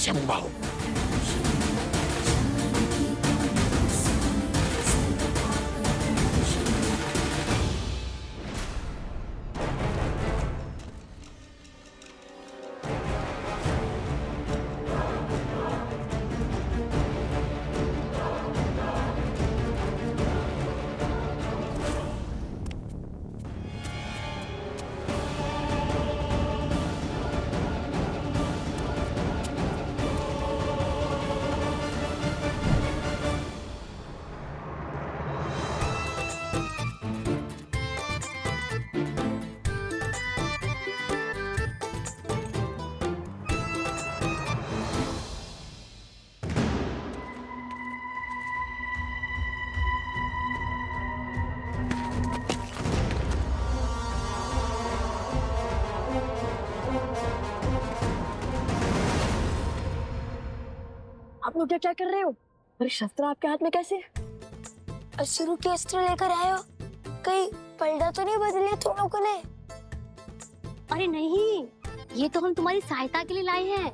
संभव। आप लोग क्या कर रहे हो? अरे शस्त्र आपके हाथ में कैसे? असुरों के अस्त्र लेकर आए हो? कहीं पलड़ा तो नहीं बदले तुम लोगों ने? अरे नहीं, ये तो हम तुम्हारी सहायता के लिए लाए हैं।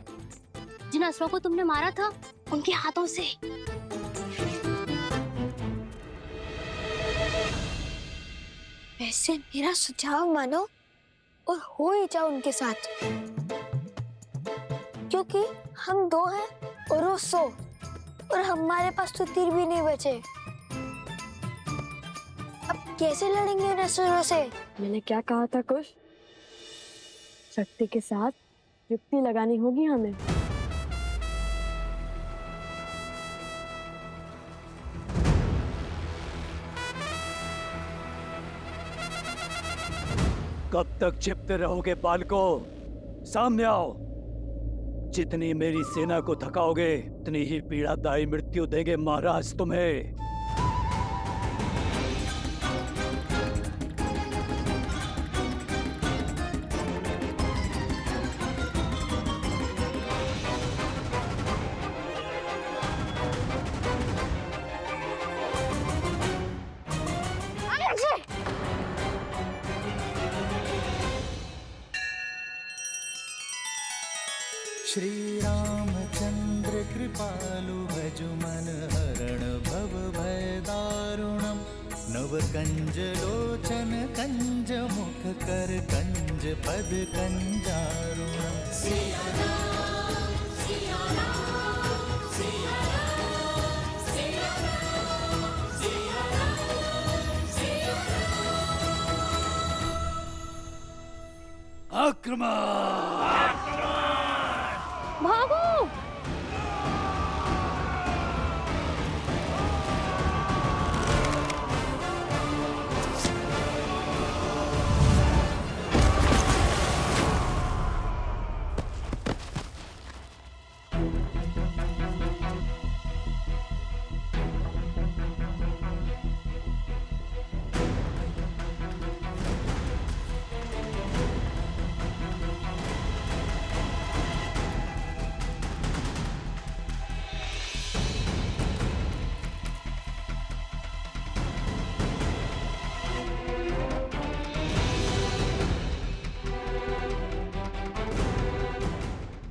जिन असुरों को तुमने मारा था उनके हाथों से। वैसे मेरा सुझाव मानो और हो ही जाओ उनके साथ, क्योंकि हम 2 हैं और वो 100, और हमारे पास तो तीर भी नहीं बचे। अब कैसे लड़ेंगे उन असुरों से? मैंने क्या कहा था कुश? शक्ति के साथ युक्ति लगानी होगी हमें। कब तक छिपते रहोगे बालको? सामने आओ। जितनी मेरी सेना को थकाओगे उतनी ही पीड़ादायी मृत्यु देंगे महाराज तुम्हें। श्री रामचंद्र कृपालु भजु मन हरण भव भय दारुणम। नव कंज लोचन कंज मुख कर कंज पद कंजारुणम। आक्रमण! भागो!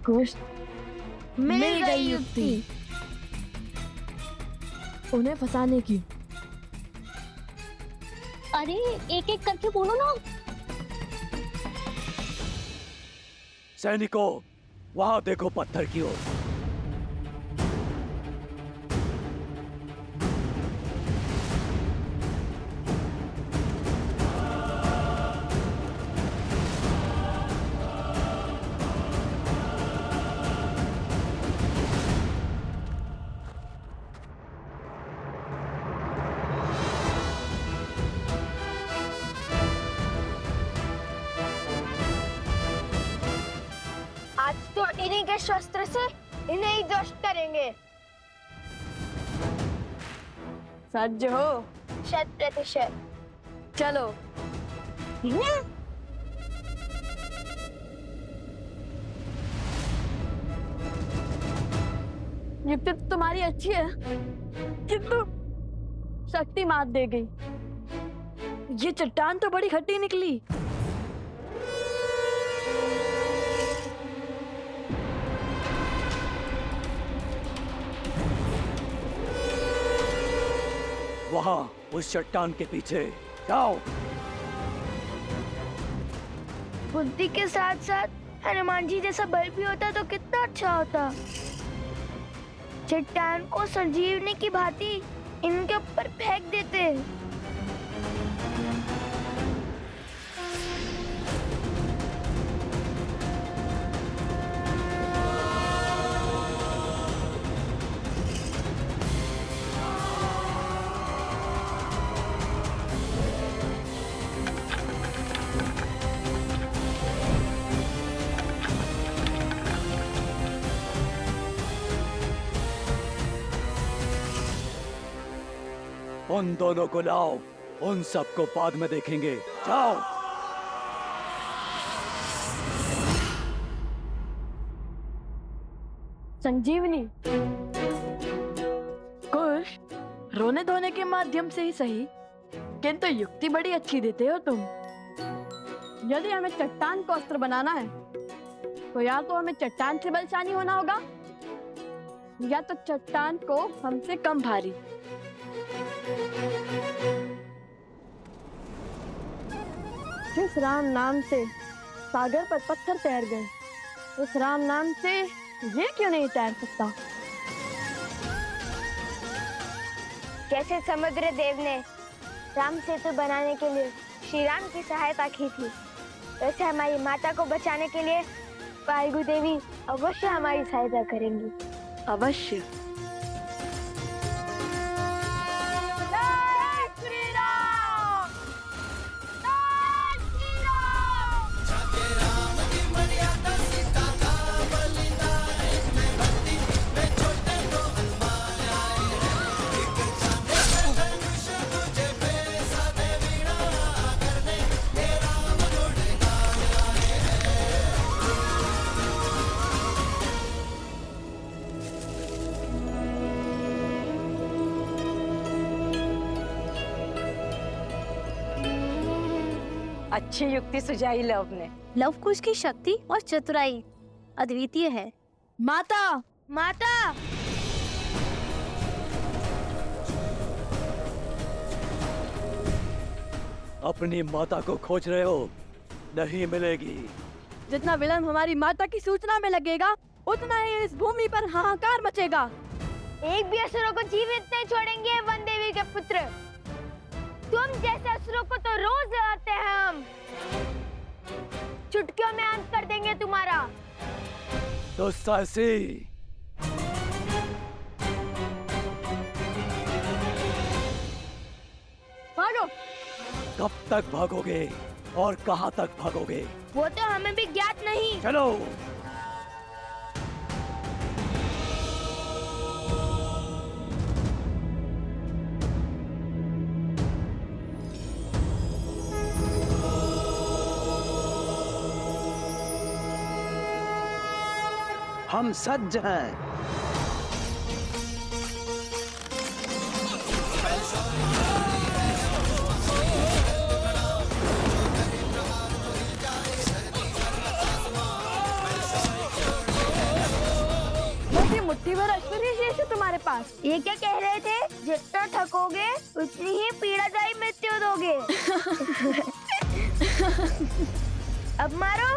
कुश, मिल गई युक्ति। उन्हें फंसाने की। अरे एक एक करके बोलो ना। सैनिकों, वहां देखो पत्थर की ओर। आज तो इन्हीं के शस्त्र से इन्हें ही ध्वस्त करेंगे। सज्ज हो? 100%। चलो। युक्ति तो तुम्हारी अच्छी है, किंतु शक्ति मात दे गई। ये चट्टान तो बड़ी खट्टी निकली। वहां उस चट्टान के पीछे जाओ। बुद्धि के साथ साथ हनुमान जी जैसा बल भी होता तो कितना अच्छा होता। चट्टान को संजीवनी की भांति इनके ऊपर फेंक देते। उन दोनों को लाओ, उन सबको बाद में देखेंगे। जाओ। संजीवनी कुश, रोने धोने के माध्यम से ही सही, किंतु युक्ति बड़ी अच्छी देते हो तुम। यदि हमें चट्टान को अस्त्र बनाना है तो या तो हमें चट्टान से बलशाली होना होगा या तो चट्टान को हमसे कम भारी। जिस राम नाम से सागर पर पत्थर तैर गए, उस राम नाम से ये क्यों नहीं तैर सकता? जैसे समुद्र देव ने राम सेतु बनाने के लिए श्री राम की सहायता की थी, वैसे हमारी माता को बचाने के लिए वायु देवी अवश्य हमारी सहायता करेंगी। अवश्य। अच्छी युक्ति सुझाई लव ने। लव कुश की शक्ति और चतुराई अद्वितीय है। माता, माता, अपनी माता को खोज रहे हो, नहीं मिलेगी। जितना विलंब हमारी माता की सूचना में लगेगा, उतना ही इस भूमि पर हाहाकार मचेगा। एक भी असुरों को जीवित नहीं छोड़ेंगे वन देवी के पुत्र। तुम जैसे असुरों को तो रोज लड़ाते हैं हम। चुटकियों में अंत कर देंगे तुम्हारा। तो साहसी, भागो। कब तक भागोगे और कहां तक भागोगे? वो तो हमें भी ज्ञात नहीं। चलो। हम सज्ज हैं। मुट्ठी मुट्ठी भर ऐश्वर्य शेष है तुम्हारे पास। ये क्या कह रहे थे? जितना थकोगे उतनी ही पीड़ादायी मृत्यु दोगे। अब मारो।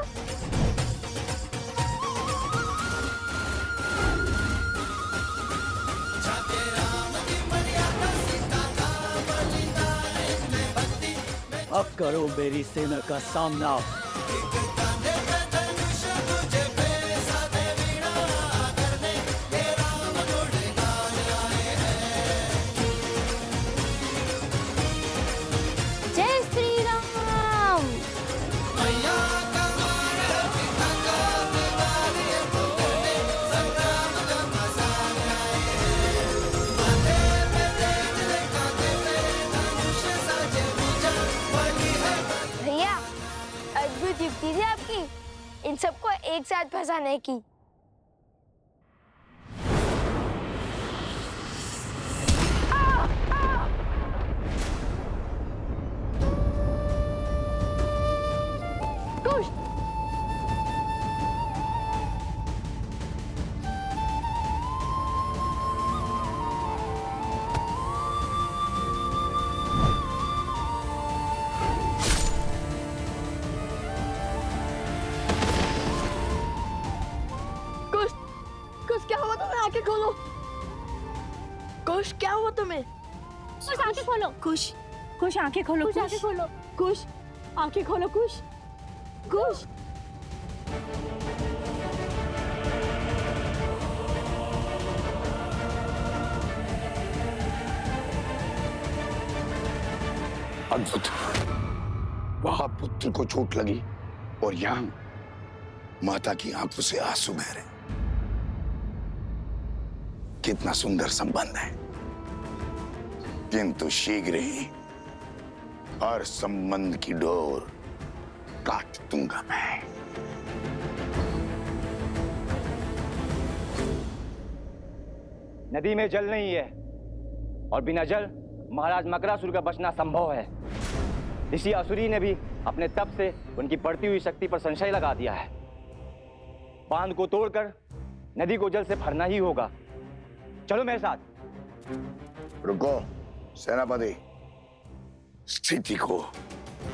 अब करो मेरी सेना का सामना। जय श्री राम। भैया, अद्भुत युक्ति थी आपकी, इन सबको एक साथ फंसाने की। कुश, कुछ क्या हुआ तुम्हें? आंखें खोलो। कुछ क्या हुआ तुम्हें? कुछ आंखें खोलो। कुश कुश आंखें खोलो। कुछ आंखें खोलो। कुछ आंखें खोलो। कुछ कुछ अद्भुत। वहां पुत्र को चोट लगी और यहाँ माता की आंखों से आंसू बह रहे। कितना सुंदर संबंध है, किंतु शीघ्र ही हर संबंध की डोर काट दूंगा मैं। नदी में जल नहीं है और बिना जल महाराज मकरासुर का बचना संभव है। ऋषि असुरी ने भी अपने तप से उनकी बढ़ती हुई शक्ति पर संशय लगा दिया है। बांध को तोड़कर नदी को जल से भरना ही होगा। चलो मेरे साथ। रुको सेनापति, स्थिति को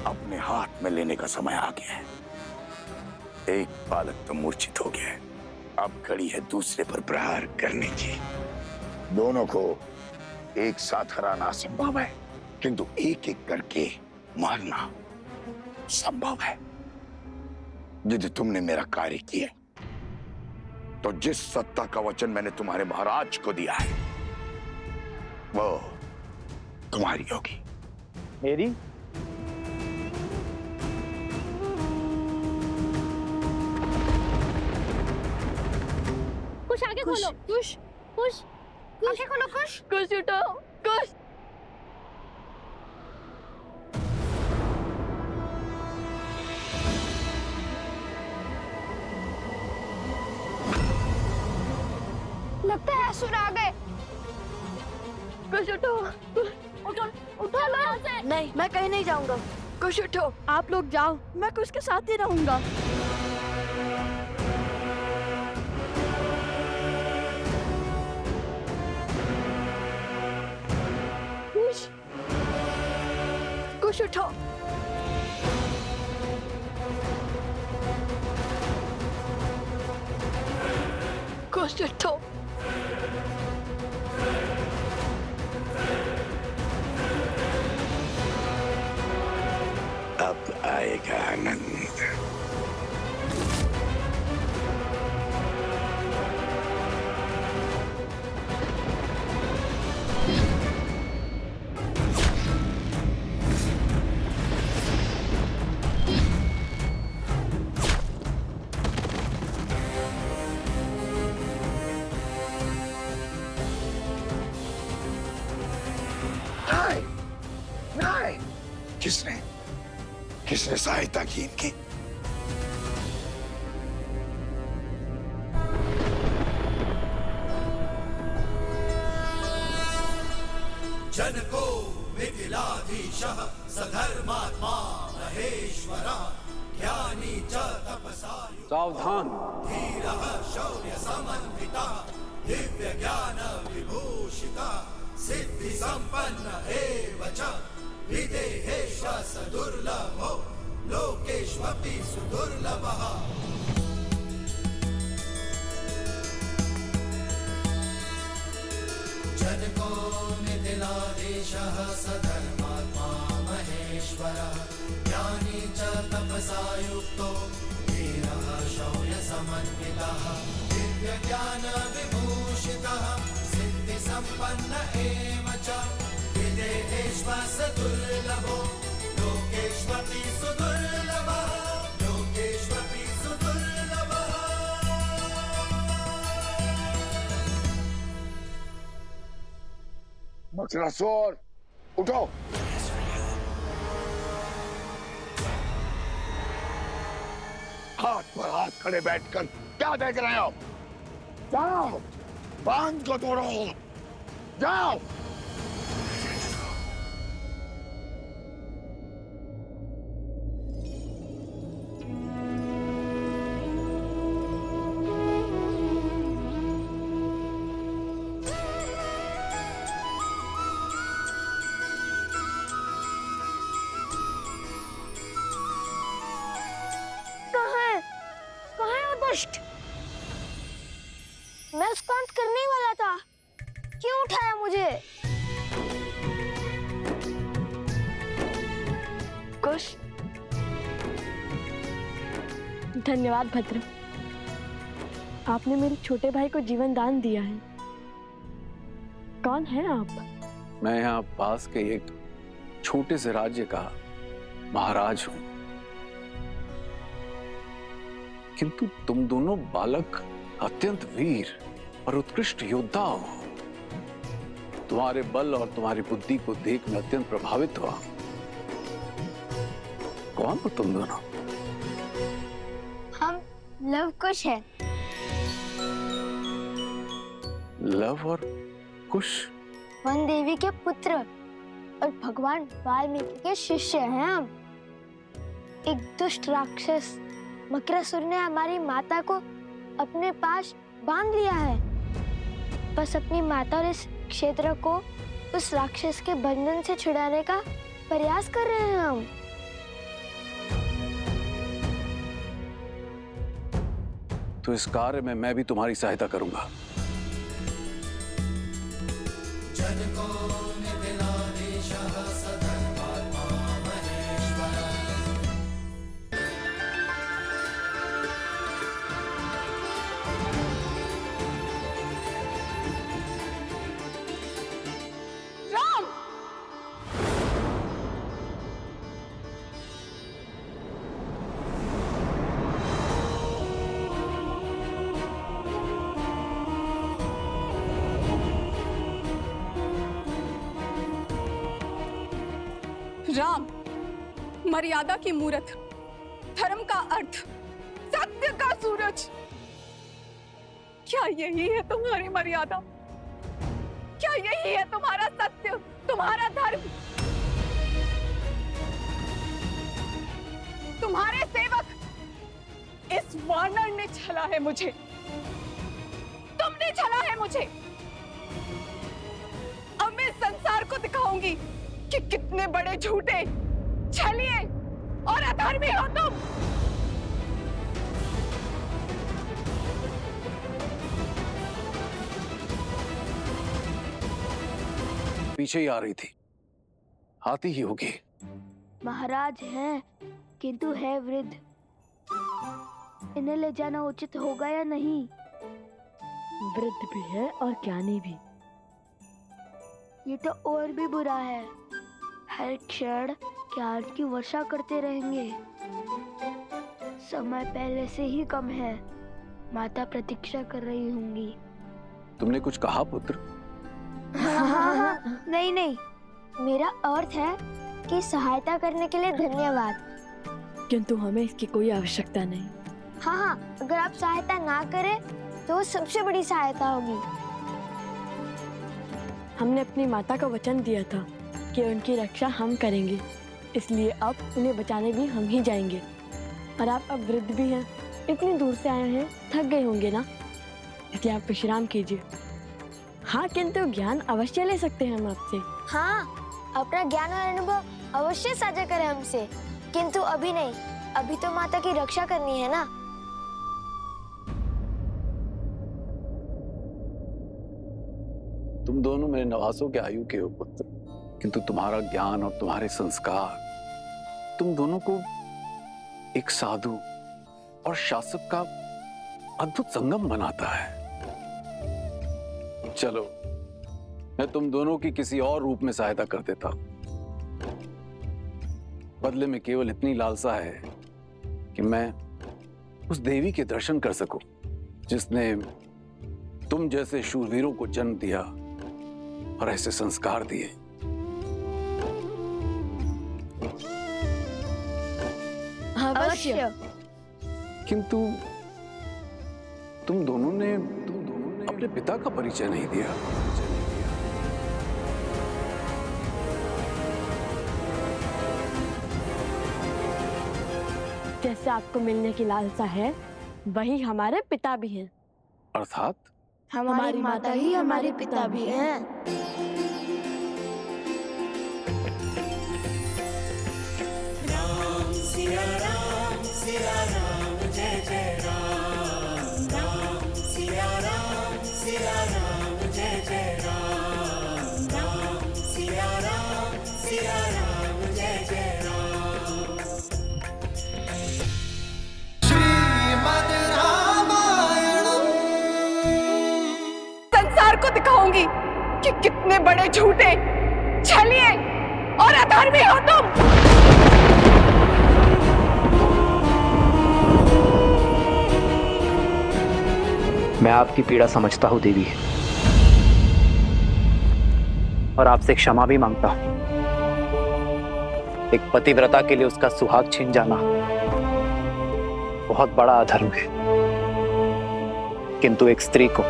अपने हाथ में लेने का समय आ गया है। एक बालक तो मूर्छित हो गया है, अब घड़ी है दूसरे पर प्रहार करने की। दोनों को एक साथ हराना असंभव है, किंतु एक एक करके मारना संभव है। यदि तुमने मेरा कार्य किया तो जिस सत्ता का वचन मैंने तुम्हारे महाराज को दिया है वो तुम्हारी होगी। मेरी? कुछ आंखें खोलो। कुछ कुछ आंखें खोलो। कुछ कुछ उठो। कुछ लगता है असुर आ गए। कुछ उठो। उठो उठो लो यहाँ से। नहीं, मैं कहीं नहीं जाऊंगा। कुछ उठो, आप लोग जाओ, मैं कुछ के साथ ही रहूंगा। कुछ उठो। कुछ उठो। अब आएगा आनंद। नहीं, नहीं। किसने सहायता की इनकी? जनको मिथिलाधीशः सधर्मात्मा महेश्वरः ज्ञानी च तपसायु सावधान। धीरः शौर्य समन्वितः दिव्य ज्ञान विभूषितः सिद्धि संपन्न एव च विदेहेश सदुर्लभो लोकेष्वपि सुदुर्लभः। जनको मिथिलाधीशः सधर्मात्मा महेश्वरः ज्ञानी च तपसा युक्तो धीरः शौर्य समन्वितः दिव्य ज्ञान विभूषितः सिद्धि संपन्न एव च विदेहेष्व सदुर्लभो लोकेष्वपि सुदुर्लभः लोकेष्वपि सुदुर्लभः। मकरासुर उठो। हाथ पर हाथ खड़े बैठकर क्या देख रहे हो? जाओ, बांध को तोड़ो। जाओ। कहाँ है वो दुष्ट? मैं उसका अंत करने ही वाला था। क्यों उठाया मुझे? कुश, धन्यवाद भद्र। आपने मेरे छोटे भाई को जीवन दान दिया है। कौन है आप? मैं यहाँ पास के एक छोटे से राज्य का महाराज हूं, किंतु तुम दोनों बालक अत्यंत वीर और उत्कृष्ट योद्धा हो। तुम्हारे बल और तुम्हारी बुद्धि को देख मैं अत्यंत प्रभावित हुआ। कौन हो तुम दोनों? हम लव कुश है। लव और कुश? वन देवी के पुत्र और भगवान वाल्मीकि के शिष्य हैं हम। एक दुष्ट राक्षस मकरासुर ने हमारी माता को अपने पास बांध लिया है। बस अपनी माता और इस क्षेत्र को उस राक्षस के बंधन से छुड़ाने का प्रयास कर रहे हैं हम। तो इस कार्य में मैं भी तुम्हारी सहायता करूंगा। राम, मर्यादा की मूरत, धर्म का अर्थ, सत्य का सूरज। क्या यही है तुम्हारी मर्यादा? क्या यही है तुम्हारा सत्य, तुम्हारा धर्म? तुम्हारे सेवक इस वानर ने छला है मुझे। तुमने छला है मुझे। अब मैं संसार को दिखाऊंगी कि कितने बड़े झूठे, छलिए और अधर्मी हो तुम। पीछे ही आ रही थी, आती ही होगी। महाराज हैं, किंतु है वृद्ध। इन्हें ले जाना उचित होगा या नहीं? वृद्ध भी है और ज्ञानी भी। ये तो और भी बुरा है। हर क्षण ज्ञान की वर्षा करते रहेंगे। समय पहले से ही कम है। माता प्रतीक्षा कर रही होंगी। तुमने कुछ कहा पुत्र? हाँ, नहीं नहीं, मेरा अर्थ है कि सहायता करने के लिए धन्यवाद। किंतु हमें इसकी कोई आवश्यकता नहीं। हाँ, अगर आप सहायता ना करें तो वो सबसे बड़ी सहायता होगी। हमने अपनी माता को वचन दिया था कि उनकी रक्षा हम करेंगे, इसलिए अब उन्हें बचाने भी हम ही जाएंगे। और आप अब वृद्ध भी हैं, इतनी दूर से आए हैं, थक गए होंगे ना, इसलिए आप विश्राम कीजिए। हाँ, किंतु ज्ञान अवश्य ले सकते हैं हम आपसे। हाँ, अपना ज्ञान और अनुभव अवश्य साझा करें हमसे, किंतु अभी नहीं। अभी तो माता की रक्षा करनी है ना। तुम दोनों मेरे नवासों के आयु के हो पुत्र, किंतु तुम्हारा ज्ञान और तुम्हारे संस्कार तुम दोनों को एक साधु और शासक का अद्भुत संगम बनाता है। चलो, मैं तुम दोनों की किसी और रूप में सहायता कर देता हूं। बदले में केवल इतनी लालसा है कि मैं उस देवी के दर्शन कर सकूं जिसने तुम जैसे शूरवीरों को जन्म दिया और ऐसे संस्कार दिए। अवश्य। किंतु तुम दोनों ने अपने पिता का परिचय नहीं दिया। जैसे आपको मिलने की लालसा है, वही हमारे पिता भी हैं। अर्थात हमारी माता ही हमारे पिता भी हैं। राम सिया राम जय जय राम। राम सिया राम को दिखाऊंगी कि कितने बड़े झूठे, छलिए और अधर्मी हो तुम। मैं आपकी पीड़ा समझता हूं देवी, और आपसे क्षमा भी मांगता हूं। एक पतिव्रता के लिए उसका सुहाग छीन जाना बहुत बड़ा अधर्म है, किंतु एक स्त्री को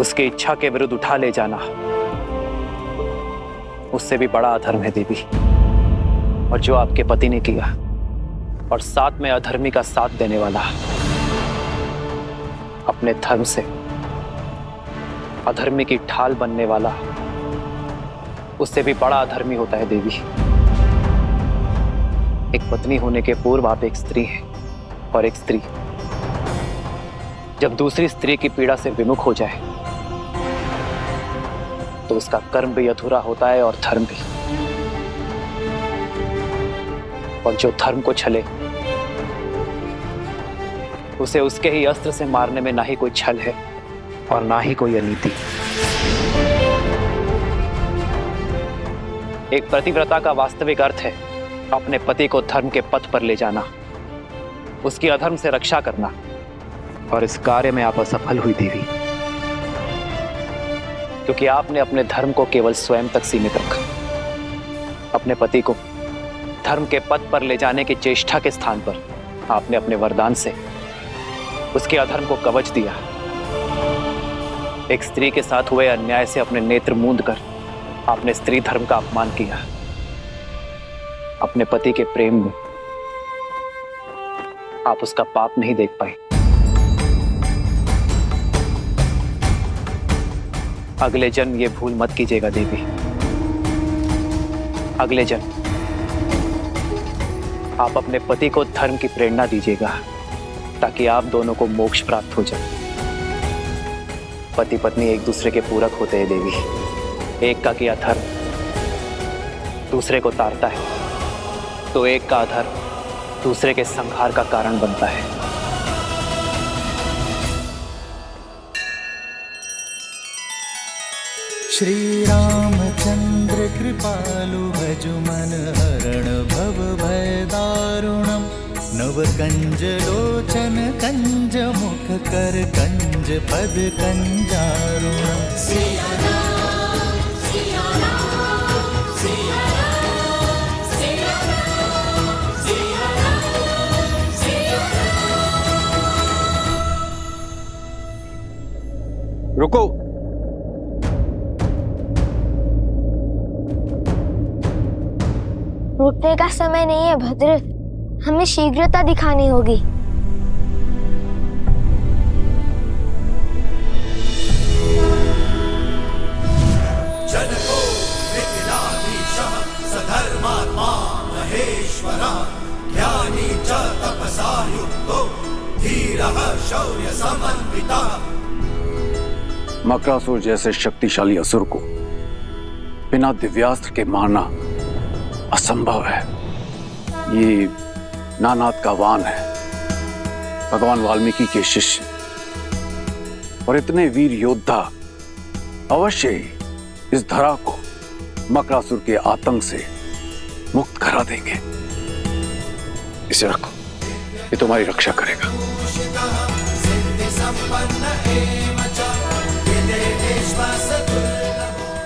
उसकी इच्छा के विरुद्ध उठा ले जाना उससे भी बड़ा अधर्म है देवी। और जो आपके पति ने किया, और साथ में अधर्मी का साथ देने वाला, अपने धर्म से अधर्मी की ढाल बनने वाला, उससे भी बड़ा अधर्मी होता है देवी। एक पत्नी होने के पूर्व आप एक स्त्री हैं, और एक स्त्री जब दूसरी स्त्री की पीड़ा से विमुख हो जाए तो उसका कर्म भी अधूरा होता है और धर्म भी। और जो धर्म को छले उसे उसके ही अस्त्र से मारने में ना ही कोई छल है और ना ही कोई अनीति। एक पतिव्रता का वास्तविक अर्थ है अपने पति को धर्म के पथ पर ले जाना, उसकी अधर्म से रक्षा करना, और इस कार्य में आप असफल हुई देवी, क्योंकि आपने अपने धर्म को केवल स्वयं तक सीमित रखा। अपने पति को धर्म के पथ पर ले जाने की चेष्टा के स्थान पर आपने अपने वरदान से उसके अधर्म को कवच दिया। एक स्त्री के साथ हुए अन्याय से अपने नेत्र मूंद कर आपने स्त्री धर्म का अपमान किया। अपने पति के प्रेम में आप उसका पाप नहीं देख पाए। अगले जन्म ये भूल मत कीजिएगा देवी। अगले जन्म आप अपने पति को धर्म की प्रेरणा दीजिएगा, ताकि आप दोनों को मोक्ष प्राप्त हो जाए। पति पत्नी एक दूसरे के पूरक होते हैं देवी। एक का किया धर्म दूसरे को तारता है, तो एक का अधर्म दूसरे के संहार का कारण बनता है। श्री रामचंद्र कृपालु भजु मन हरण भव भय दारुणम। नव कंज लोचन कंज मुख कर कंज पद कंजारुणम। रुको। रुकने का समय नहीं है भद्र, हमें शीघ्रता दिखानी होगी। जनको मिथिलाधीशः सधर्मात्मा महेश्वरः। ज्ञानी च तपसा युक्तो धीरः शौर्य समन्वितः। मकरासुर जैसे शक्तिशाली असुर को बिना दिव्यास्त्र के मारना असंभव है। ये नानाद का वान है, भगवान वाल्मीकि के शिष्य, और इतने वीर योद्धा अवश्य ही इस धरा को मकरासुर के आतंक से मुक्त करा देंगे। इसे रखो, ये तुम्हारी रक्षा करेगा।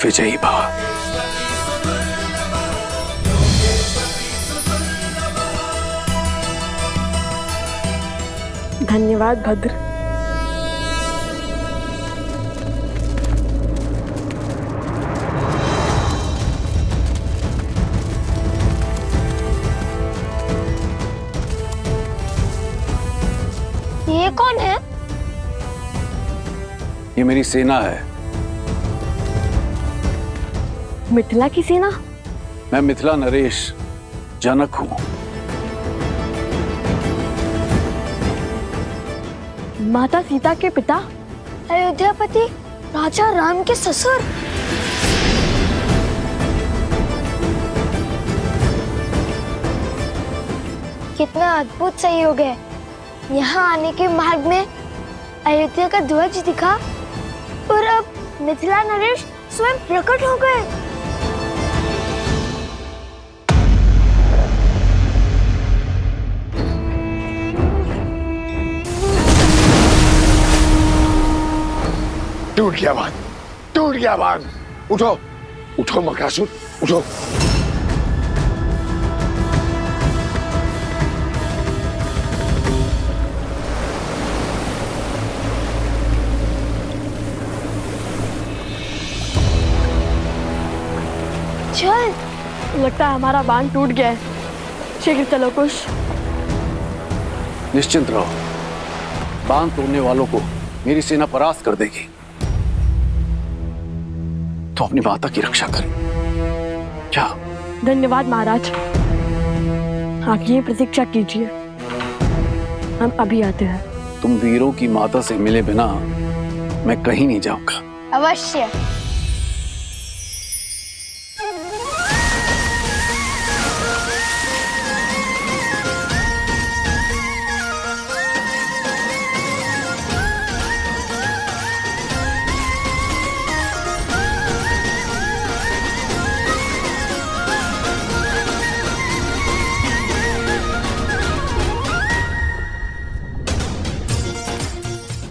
विजयी भव। धन्यवाद भद्र। ये कौन है? ये मेरी सेना है। मिथिला की सेना? मैं मिथिला नरेश जनक हूं। माता सीता के पिता? अयोध्यापति राजा राम के ससुर। कितना अद्भुत संयोग है। यहाँ आने के मार्ग में अयोध्या का ध्वज दिखा और अब मिथिला नरेश स्वयं प्रकट हो गए। टूट गया बांध, टूट गया बांध। उठो उठो मकरासुर, उठो। चल, लगता है हमारा बांध टूट गया है। शीघ्र चलो कुश। निश्चिंत रहो, बांध तोड़ने वालों को मेरी सेना परास्त कर देगी। तो अपनी माता की रक्षा करें। क्या? धन्यवाद महाराज। आप ये प्रतीक्षा कीजिए, हम अभी आते हैं। तुम वीरों की माता से मिले बिना मैं कहीं नहीं जाऊंगा। अवश्य।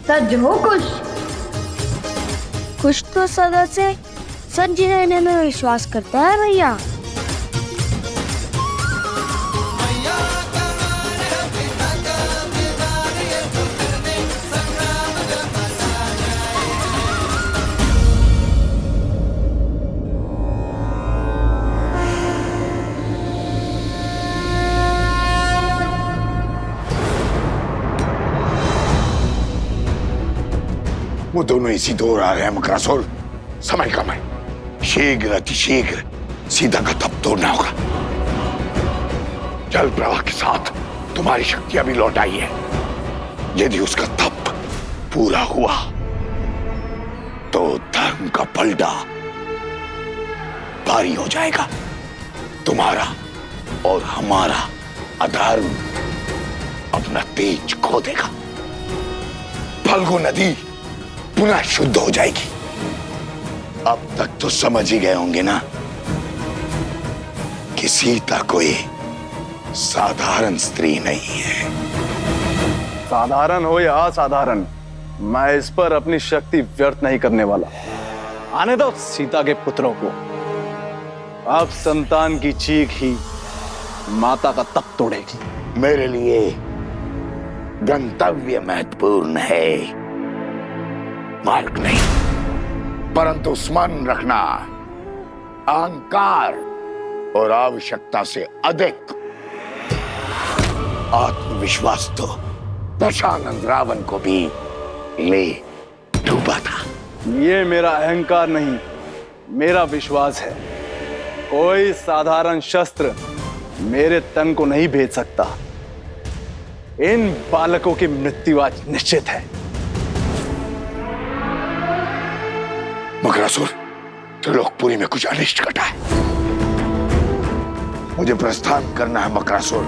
सज हो कुश। कुछ तो सदा से सच रहने में विश्वास करता है भैया। वो दोनों इसी दौर आ रहे हैं मकरासुर। समय कम है, शीघ्र अतिशीघ्र सीता का तप तोड़ना होगा। जल प्रवाह के साथ तुम्हारी शक्तियां भी लौट आई है। यदि उसका तप पूरा हुआ तो धर्म का पलड़ा भारी हो जाएगा। तुम्हारा और हमारा अधर्म अपना तेज खो देगा। फल्गु नदी पुनः शुद्ध हो जाएगी। अब तक तो समझ ही गए होंगे ना कि सीता कोई साधारण स्त्री नहीं है। साधारण हो या असाधारण, मैं इस पर अपनी शक्ति व्यर्थ नहीं करने वाला। आने दो सीता के पुत्रों को। अब संतान की चीख ही माता का तप तोड़ेगी। मेरे लिए गंतव्य महत्वपूर्ण है, मार्ग नहीं। परंतु स्मरण रखना, अहंकार और आवश्यकता से अधिक आत्मविश्वास तो दशानंद रावण को भी ले डूबा था। ये मेरा अहंकार नहीं, मेरा विश्वास है। कोई साधारण शस्त्र मेरे तन को नहीं भेद सकता। इन बालकों की मृत्यु आज निश्चित है। मकरासुर, त्रिलोकपुरी में कुछ अनिष्ट घटा है। मुझे प्रस्थान करना है मकरासुर,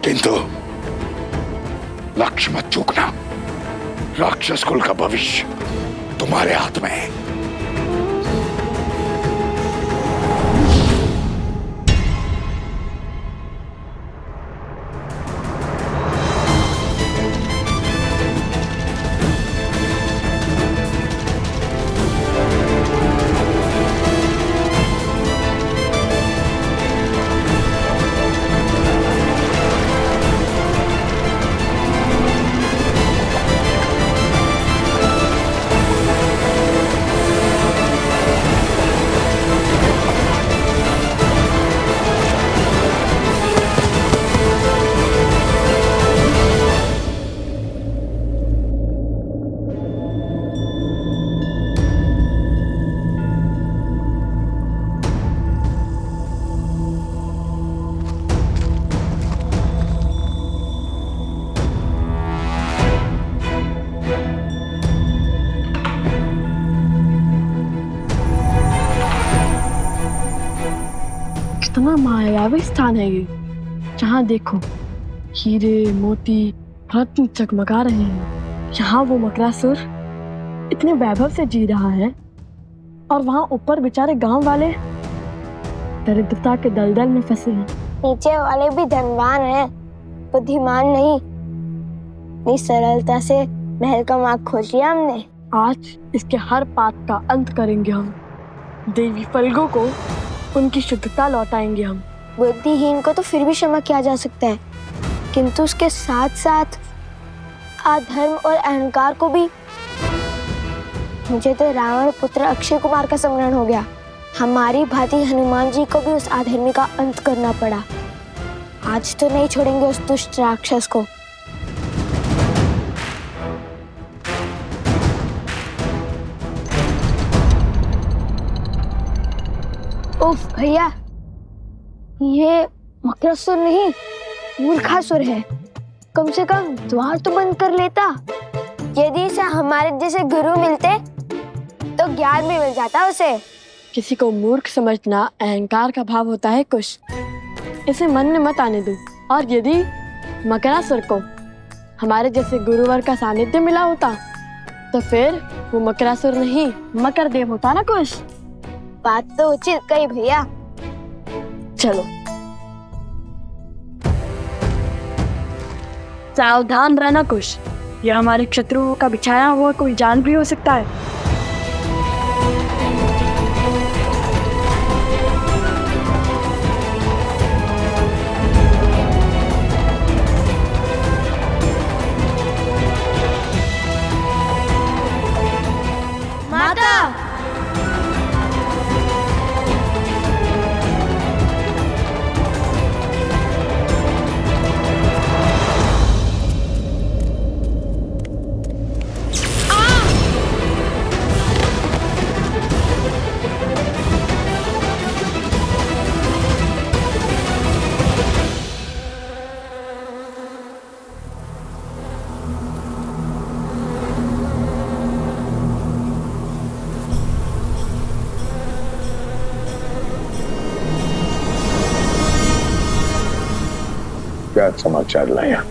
किंतु लक्ष्य मत चूकना। राक्षस कुल का भविष्य तुम्हारे हाथ में है। कितना मायावी स्थान है ये। जहाँ देखो हीरे मोती रत्न चकमका रहे हैं। यहाँ वो मकरासुर इतने वैभव से जी रहा है और वहां ऊपर बेचारे गांव वाले दरिद्रता के दलदल में फंसे हैं। नीचे वाले भी धनवान हैं, बुद्धिमान नहीं। इतनी सरलता से महल का मार्ग खोज लिया हमने। आज इसके हर पाप का अंत करेंगे हम। देवी फल्गु को उनकी शुद्धता लौटाएंगे हम। बुद्धिहीन को तो फिर भी क्षमा किया जा सकता है, किंतु उसके साथ साथ अधर्म और अहंकार को भी। मुझे तो रावण पुत्र अक्षय कुमार का स्मरण हो गया। हमारी भांति हनुमान जी को भी उस अधर्मी का अंत करना पड़ा। आज तो नहीं छोड़ेंगे उस दुष्ट राक्षस को। उफ भैया, ये मकरासुर नहीं मूर्खासुर है। कम से कम द्वार तो बंद कर लेता। यदि इसे हमारे जैसे गुरु मिलते तो ज्ञान भी मिल जाता उसे। किसी को मूर्ख समझना अहंकार का भाव होता है कुश। इसे मन में मत आने दो। और यदि मकरासुर को हमारे जैसे गुरुवर का सानिध्य मिला होता तो फिर वो मकरासुर नहीं मकर देव होता ना कुश। बात तो उचित कही भैया। चलो सावधान रहना कुश, यह हमारे शत्रुओं का बिछाया हुआ कोई जाल भी हो सकता है। क्या समाचार लाया?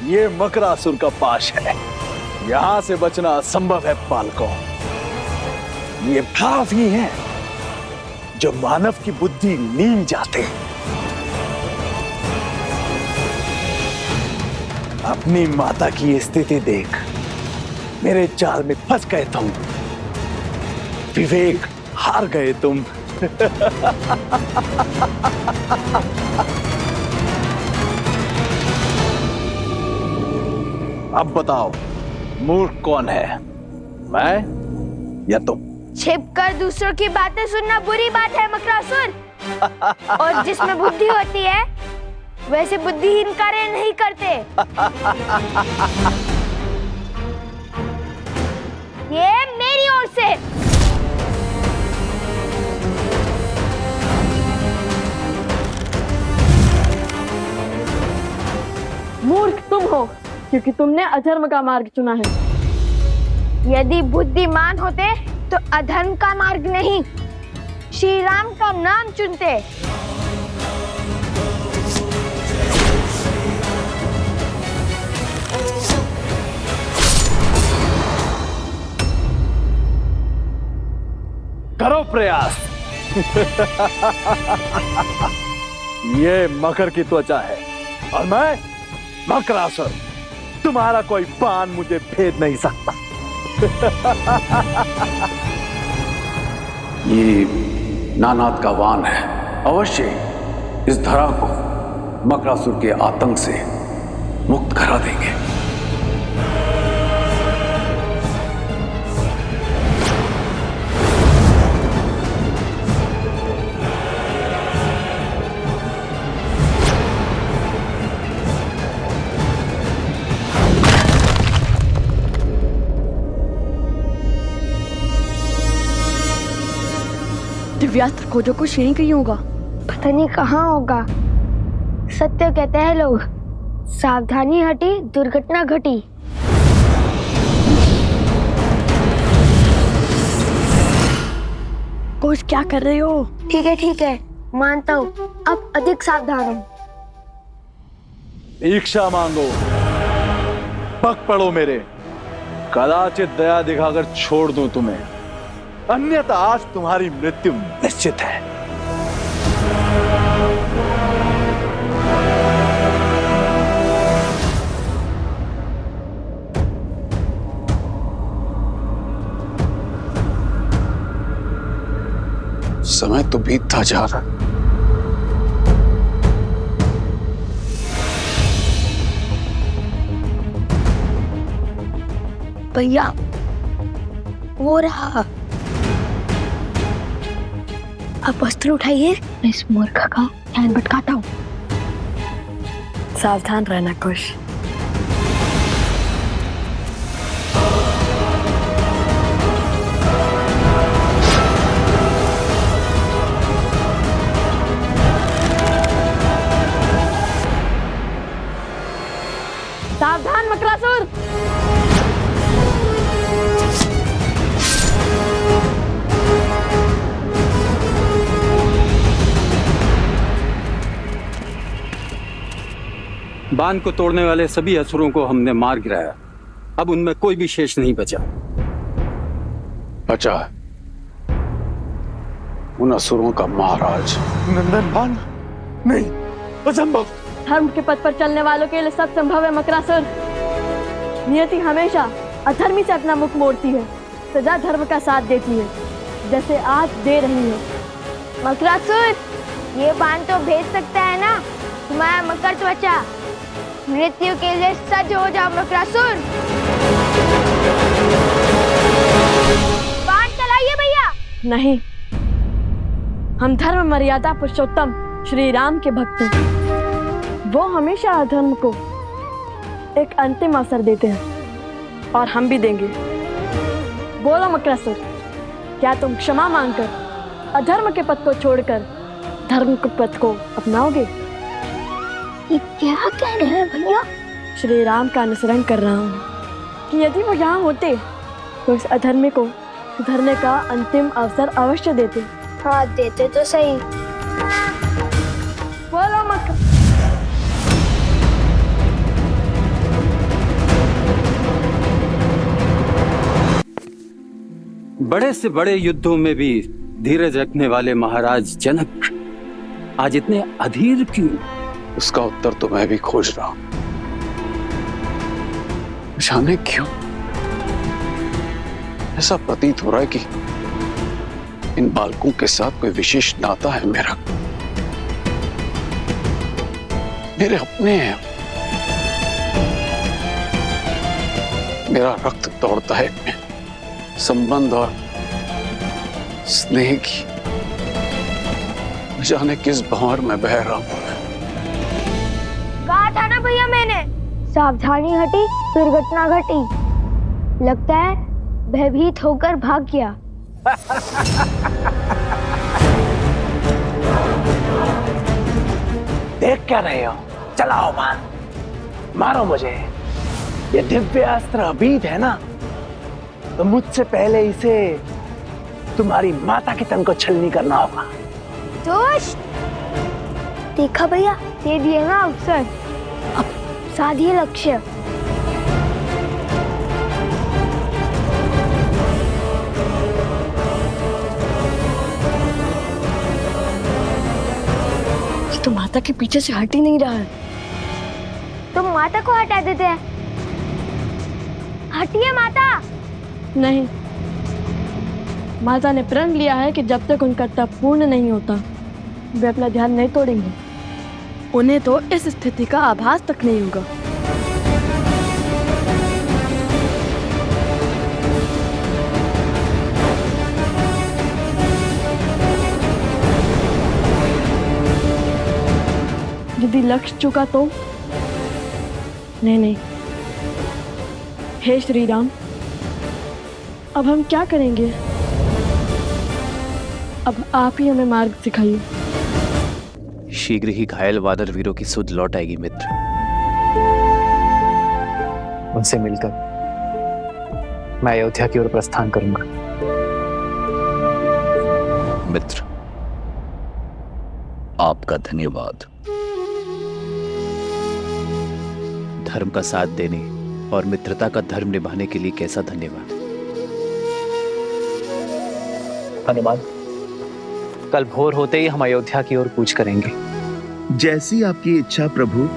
ये मकरासुर का पाश है। यहां से बचना असंभव है बालकों। ये भाव ही है जो मानव की बुद्धि नीम जाते। अपनी माता की स्थिति देख मेरे जाल में फंस गए तुम। विवेक हार गए तुम। अब बताओ मूर्ख कौन है, मैं या तुम? छिपकर दूसरों की बातें सुनना बुरी बात है मकरासुर। और जिसमें बुद्धि होती है वैसे बुद्धिहीन कार्य नहीं करते। ये मेरी ओर से। मूर्ख तुम हो क्योंकि तुमने अधर्म का मार्ग चुना है। यदि बुद्धिमान होते तो अधर्म का मार्ग नहीं श्री राम का नाम चुनते। करो प्रयास। ये मकर की त्वचा है और मैं मकरासुर। तुम्हारा कोई बाण मुझे भेद नहीं सकता। ये नानाद का वान है। अवश्य इस धरा को मकरासुर के आतंक से मुक्त करा देंगे। दिव्यास्त्र खोजो कुछ यहीं कहीं होगा। पता नहीं कहाँ होगा। सत्य कहते हैं लोग, सावधानी हटी दुर्घटना घटी। कोश क्या कर रहे हो? ठीक है, मानता हूँ, अब अधिक सावधान हूँ। इच्छा मांगो, पग पड़ो मेरे, कदाचित दया दिखाकर छोड़ दूं तुम्हें, अन्यथा आज तुम्हारी मृत्यु निश्चित है। समय तो बीतता जा रहा है। भैया, वो रहा। अब वस्त्र उठाइए, मैं इस मूर्ख का ध्यान भटकाता हूँ। सावधान रहना कुश। सावधान मकरासुर। बांध को तोड़ने वाले सभी असुरों को हमने मार गिराया, अब उनमें कोई भी शेष नहीं बचा। बचा है उन असुरों का महाराज नंदन बाण नहीं, असंभव। धर्म के पथ पर चलने वालों के लिए सब संभव है मकरासुर। नियति हमेशा अधर्मी से अपना मुख मोड़ती है, सदा धर्म का साथ देती है, जैसे आज दे रही है। मकरासुर, ये बाण तो भेज सकता है ना? तुम्हारा मकर त्वचा, मृत्यु के लिए सज्ज हो जाओ मकरासुर। बाण चलाइए भैया। नहीं, हम धर्म मर्यादा पुरुषोत्तम श्री राम के भक्त हैं। वो हमेशा अधर्म को एक अंतिम अवसर देते हैं और हम भी देंगे। बोलो मकरासुर, क्या तुम क्षमा मांगकर अधर्म के पथ को छोड़कर धर्म के पथ को अपनाओगे? ये क्या कह रहे हैं भैया? श्री राम का अनुसरण कर रहा हूँ कि यदि वो यहाँ होते तो इस अधर्मी को सुधरने का अंतिम अवसर अवश्य देते। हाँ, देते तो सही। बोलो मक। बड़े से बड़े युद्धों में भी धीरज रखने वाले महाराज जनक आज इतने अधीर क्यों? उसका उत्तर तो मैं भी खोज रहा हूं। जाने क्यों ऐसा प्रतीत हो रहा है कि इन बालकों के साथ कोई विशेष नाता है मेरा। मेरे अपने हैं, मेरा रक्त दौड़ता है इनमें, संबंध और स्नेह की जाने किस भंवर में बह रहा हूं। कहा था ना भैया मैंने, सावधानी हटी दुर्घटना घटी। लगता है भयभीत होकर भाग गया। देख क्या रहे हो? चलाओ बाण, मारो मुझे। ये दिव्य अस्त्र अभीत है ना, तो मुझसे पहले इसे तुम्हारी माता के तन को छलनी करना होगा। दोस्त, देखा भैया, दे दिए ना अवसर, अब साधिए लक्ष्य। तो माता के पीछे से हट ही नहीं रहा है। तुम माता को हटा देते हैं। हटिए माता। नहीं, माता ने प्रण लिया है कि जब तक उनका तप पूर्ण नहीं होता वे अपना ध्यान नहीं तोड़ेंगे। उन्हें तो इस स्थिति का आभास तक नहीं होगा। यदि लक्ष्य चुका तो? नहीं। हे श्री राम, अब हम क्या करेंगे? अब आप ही हमें मार्ग सिखाइए। शीघ्र ही घायल वानर वीरों की सुध लौट आएगी मित्र। उनसे मिलकर मैं अयोध्या की ओर प्रस्थान करूंगा। मित्र, आपका धन्यवाद। धर्म का साथ देने और मित्रता का धर्म निभाने के लिए कैसा धन्यवाद। हनुमान, कल भोर होते ही हम अयोध्या की ओर कूच करेंगे। जैसी आपकी इच्छा प्रभु।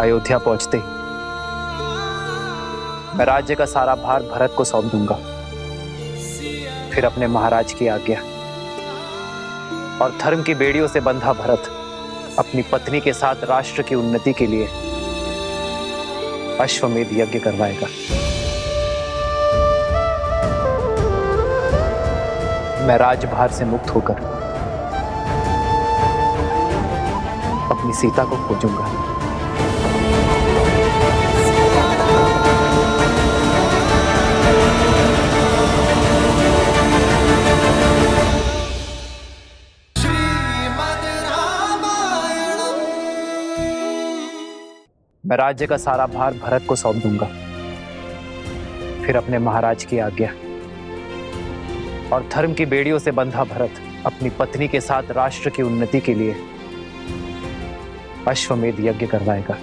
अयोध्या पहुंचते ही मैं राज्य का सारा भार भरत को सौंप दूंगा। फिर अपने महाराज की आज्ञा और धर्म की बेड़ियों से बंधा भरत अपनी पत्नी के साथ राष्ट्र की उन्नति के लिए अश्वमेध यज्ञ करवाएगा। मैं राजभार से मुक्त होकर अपनी सीता को खोजूंगा। मैं राज्य का सारा भार भरत को सौंप दूंगा। फिर अपने महाराज की आज्ञा और धर्म की बेड़ियों से बंधा भरत अपनी पत्नी के साथ राष्ट्र की उन्नति के लिए अश्वमेध यज्ञ करवाएगा।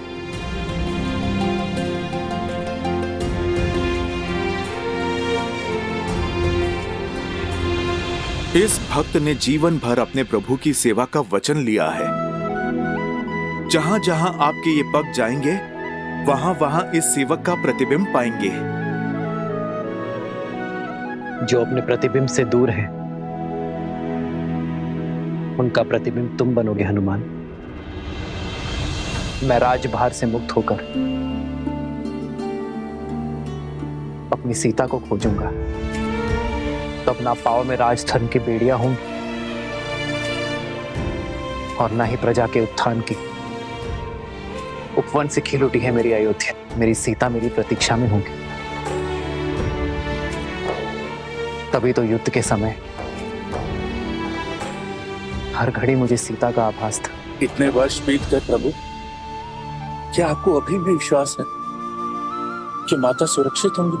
इस भक्त ने जीवन भर अपने प्रभु की सेवा का वचन लिया है। जहां जहां आपके ये पग जाएंगे, वहां वहां इस सेवक का प्रतिबिंब पाएंगे। जो अपने प्रतिबिंब से दूर है, उनका प्रतिबिंब तुम बनोगे हनुमान। मैं राजभार से मुक्त होकर अपनी सीता को खोजूंगा। तब ना पाव में राजधर्म की बेड़ियां होंगी और ना ही प्रजा के उत्थान की। उपवन से खिल उठी है मेरी अयोध्या। मेरी सीता मेरी प्रतीक्षा में होगी। तभी तो युद्ध के समय हर घड़ी मुझे सीता का आभास था। इतने वर्ष बीत गए प्रभु, क्या आपको अभी भी विश्वास है कि माता सुरक्षित होंगी?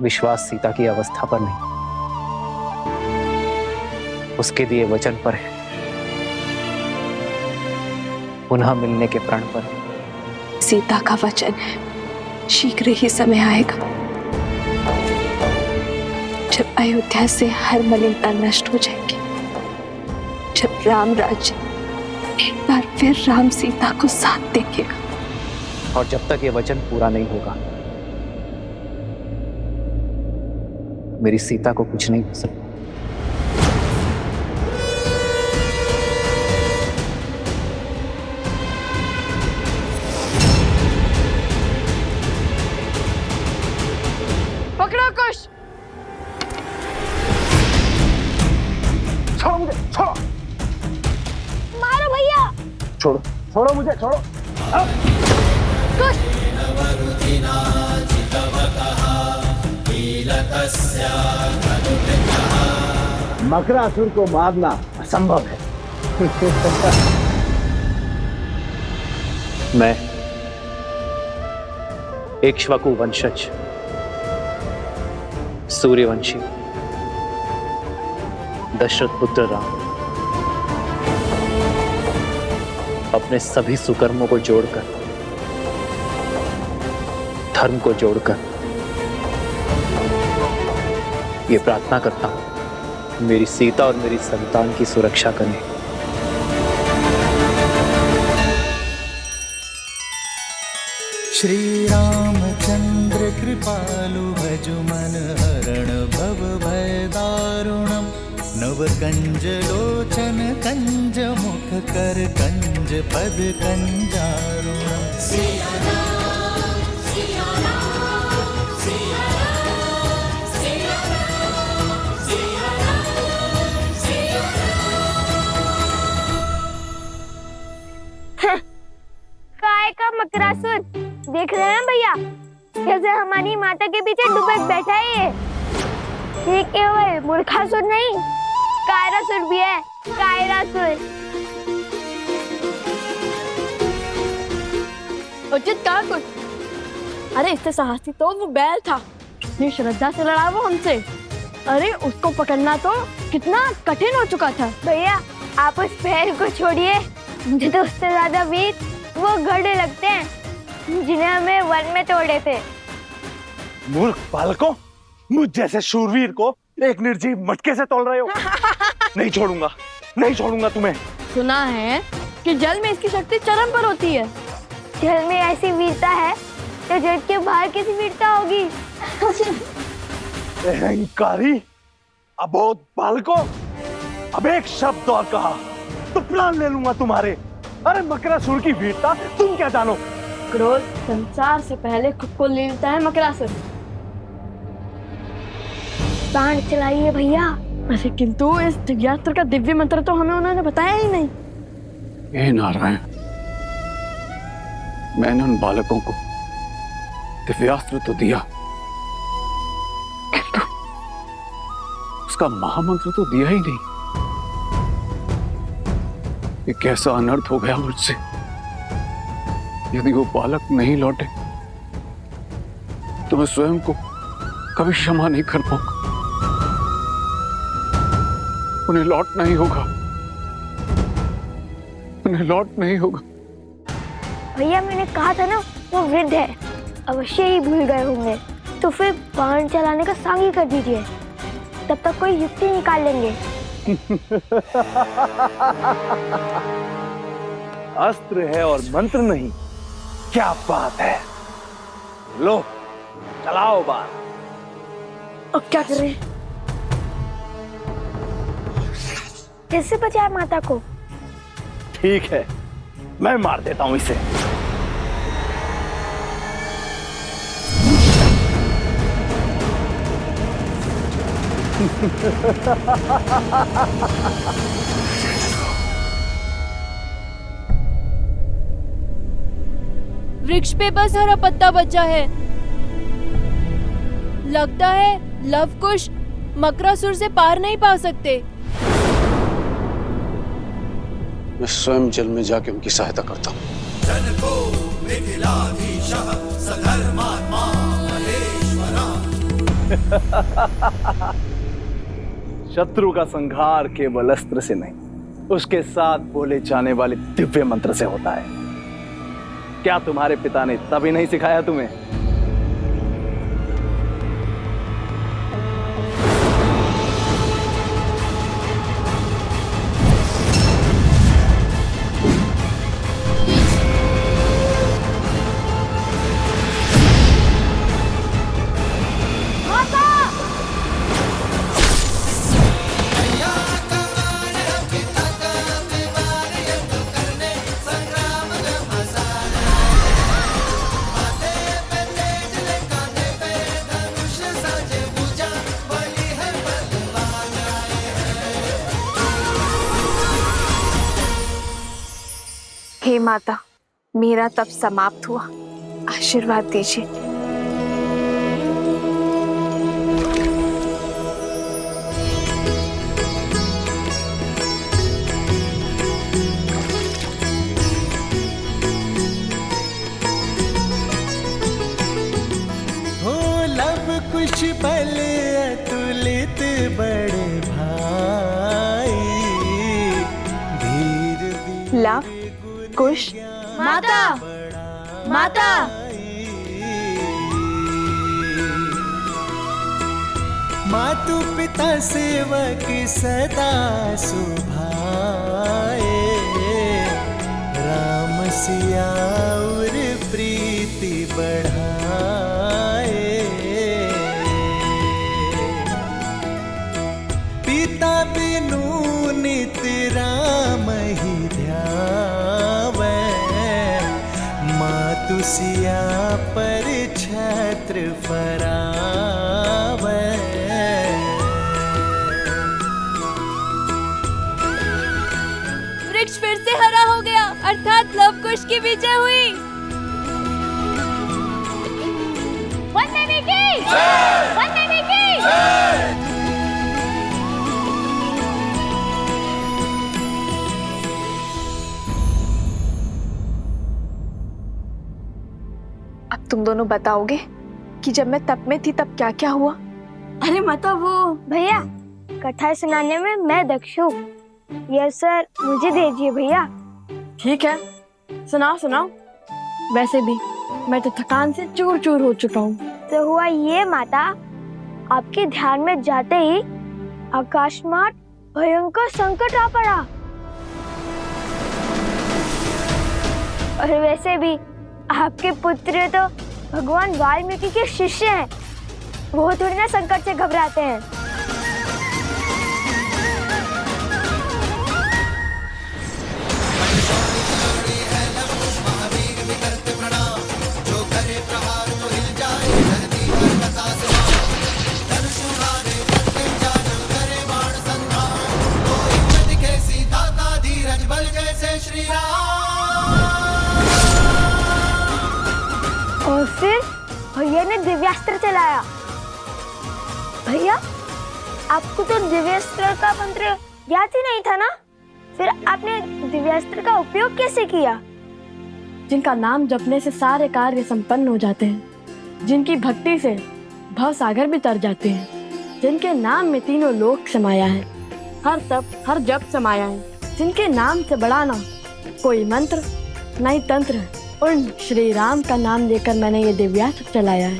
विश्वास सीता की अवस्था पर नहीं, उसके दिए वचन पर है। पुनः मिलने के प्रण पर। सीता का वचन है, शीघ्र ही समय आएगा जब अयोध्या से हर मलिनता नष्ट हो जाएगी, जब राम राज्य एक बार फिर राम सीता को साथ देखेगा। और जब तक ये वचन पूरा नहीं होगा, मेरी सीता को कुछ नहीं हो सकता। पकड़ो कुश। छोड़ो मुझे, छोड़ो। मारो भैया। छोड़ो, छोड़ो मुझे, छोड़ो। मकरासुर को मारना असंभव है। मैं इक्ष्वाकु वंशज सूर्यवंशी दशरथ पुत्र राम अपने सभी सुकर्मों को जोड़कर, धर्म को जोड़कर ये प्रार्थना करता हूं, मेरी सीता और मेरी संतान की सुरक्षा करें। श्री रामचंद्र कृपालु भजु मन हरण भव भय दारुणम नव कंज लोचन कंज मुख कर कंज पद कंजारुणम। ना भैया, जैसे हमारी माता के पीछे डुबक बैठा है ये केवल मूर्खासुर नहीं, कायरासुर भी है, कायरासुर। उचित कहा कुछ। अरे इससे साहसी तो वो बैल था, इतनी श्रद्धा से लड़ा वो हमसे। अरे उसको पकड़ना तो कितना कठिन हो चुका था। भैया आप उस बैल को छोड़िए, मुझे तो उससे ज्यादा वीर वो घड़े लगते हैं जिन्हें हमें वन में तोड़े थे। मूर्ख बालकों, मुझ जैसे शूरवीर को एक निर्जीव मटके से तोड़ रहे हो। नहीं छोड़ूंगा, नहीं छोड़ूंगा तुम्हें। सुना है कि जल में इसकी शक्ति चरम पर होती है। जल में ऐसी वीरता है तो जल के बाहर कैसी वीरता होगी। अहंकारी अबोध बालकों, अब एक शब्द और कहा तो प्राण ले लूंगा तुम्हारे। अरे मकरासुर की वीरता तुम क्या जानो। क्रोध संसार से पहले खुद को ले लेता है मकरासुर। बाण चलाइए भैया। अरे किंतु इस दिव्यास्त्र का दिव्य मंत्र तो हमें उन्होंने बताया ही नहीं। हे नारायण, मैंने उन बालकों को दिव्यास्त्र तो दिया, किंतु उसका महामंत्र तो दिया ही नहीं। ये कैसा अनर्थ हो गया मुझसे। यदि वो बालक नहीं लौटे तो मैं स्वयं को कभी क्षमा नहीं कर पाऊंगा। उन्हें लौटना ही होगा, उन्हें लौटना ही होगा। भैया मैंने कहा था ना वो वृद्ध है, अवश्य ही भूल गए होंगे। तो फिर बाण चलाने का सांग ही कर दीजिए, तब तक कोई युक्ति निकाल लेंगे। अस्त्र है और मंत्र नहीं, क्या बात है। लो चलाओ बाण। अब क्या करें? कैसे बचाए माता को? ठीक है, मैं मार देता हूं इसे। वृक्ष पे बस हरा पत्ता बचा है। लगता है लवकुश मकरासुर से पार नहीं पा सकते। मैं स्वयं जल में जाके उनकी सहायता करता हूँ। शत्रु का संहार केवल अस्त्र से नहीं, उसके साथ बोले जाने वाले दिव्य मंत्र से होता है। क्या तुम्हारे पिता ने तभी नहीं सिखाया तुम्हें? हे माता, मेरा तप समाप्त हुआ, आशीर्वाद दीजिए। हो लव कुछ बल अतुलित बड़े भाई, धीर लव कुश माता, माता। मातु पिता सेवक सदा सुभाए, राम सिया और प्रीति बढ़ाए। पिता बिनु नित राम ही ध्यावे, मातु सिया पर छत्र फरावे। वृक्ष फिर से हरा हो गया, अर्थात लवकुश की विजय हुई। तुम दोनों बताओगे कि जब मैं तप में थी तब क्या क्या हुआ? अरे माता वो भैया, कथा सुनाने में मैं दक्ष हूँ। ये सर मुझे दीजिए भैया। ठीक है, सुनाओ सुनाओ। वैसे भी मैं तो थकान से चूर चूर हो चुका हूँ। तो हुआ ये माता, आपके ध्यान में जाते ही आकाशमार्ग भयंकर संकट आ पड़ा। और वैसे भी आपके पुत्र तो भगवान वाल्मीकि के शिष्य हैं, वो थोड़ी ना संकट से घबराते हैं। और फिर भैया ने दिव्यास्त्र चलाया। भैया, आपको तो दिव्यास्त्र का मंत्र याद ही नहीं था ना? फिर आपने दिव्यास्त्र का उपयोग कैसे किया? जिनका नाम जपने से सारे कार्य संपन्न हो जाते हैं, जिनकी भक्ति से भव सागर भी तर जाते हैं, जिनके नाम में तीनों लोक समाया है, हर तप हर जप समाया है, जिनके नाम से बड़ा ना कोई मंत्र न ही तंत्र, उन श्री राम का नाम लेकर मैंने ये दिव्यास्त्र चलाया है।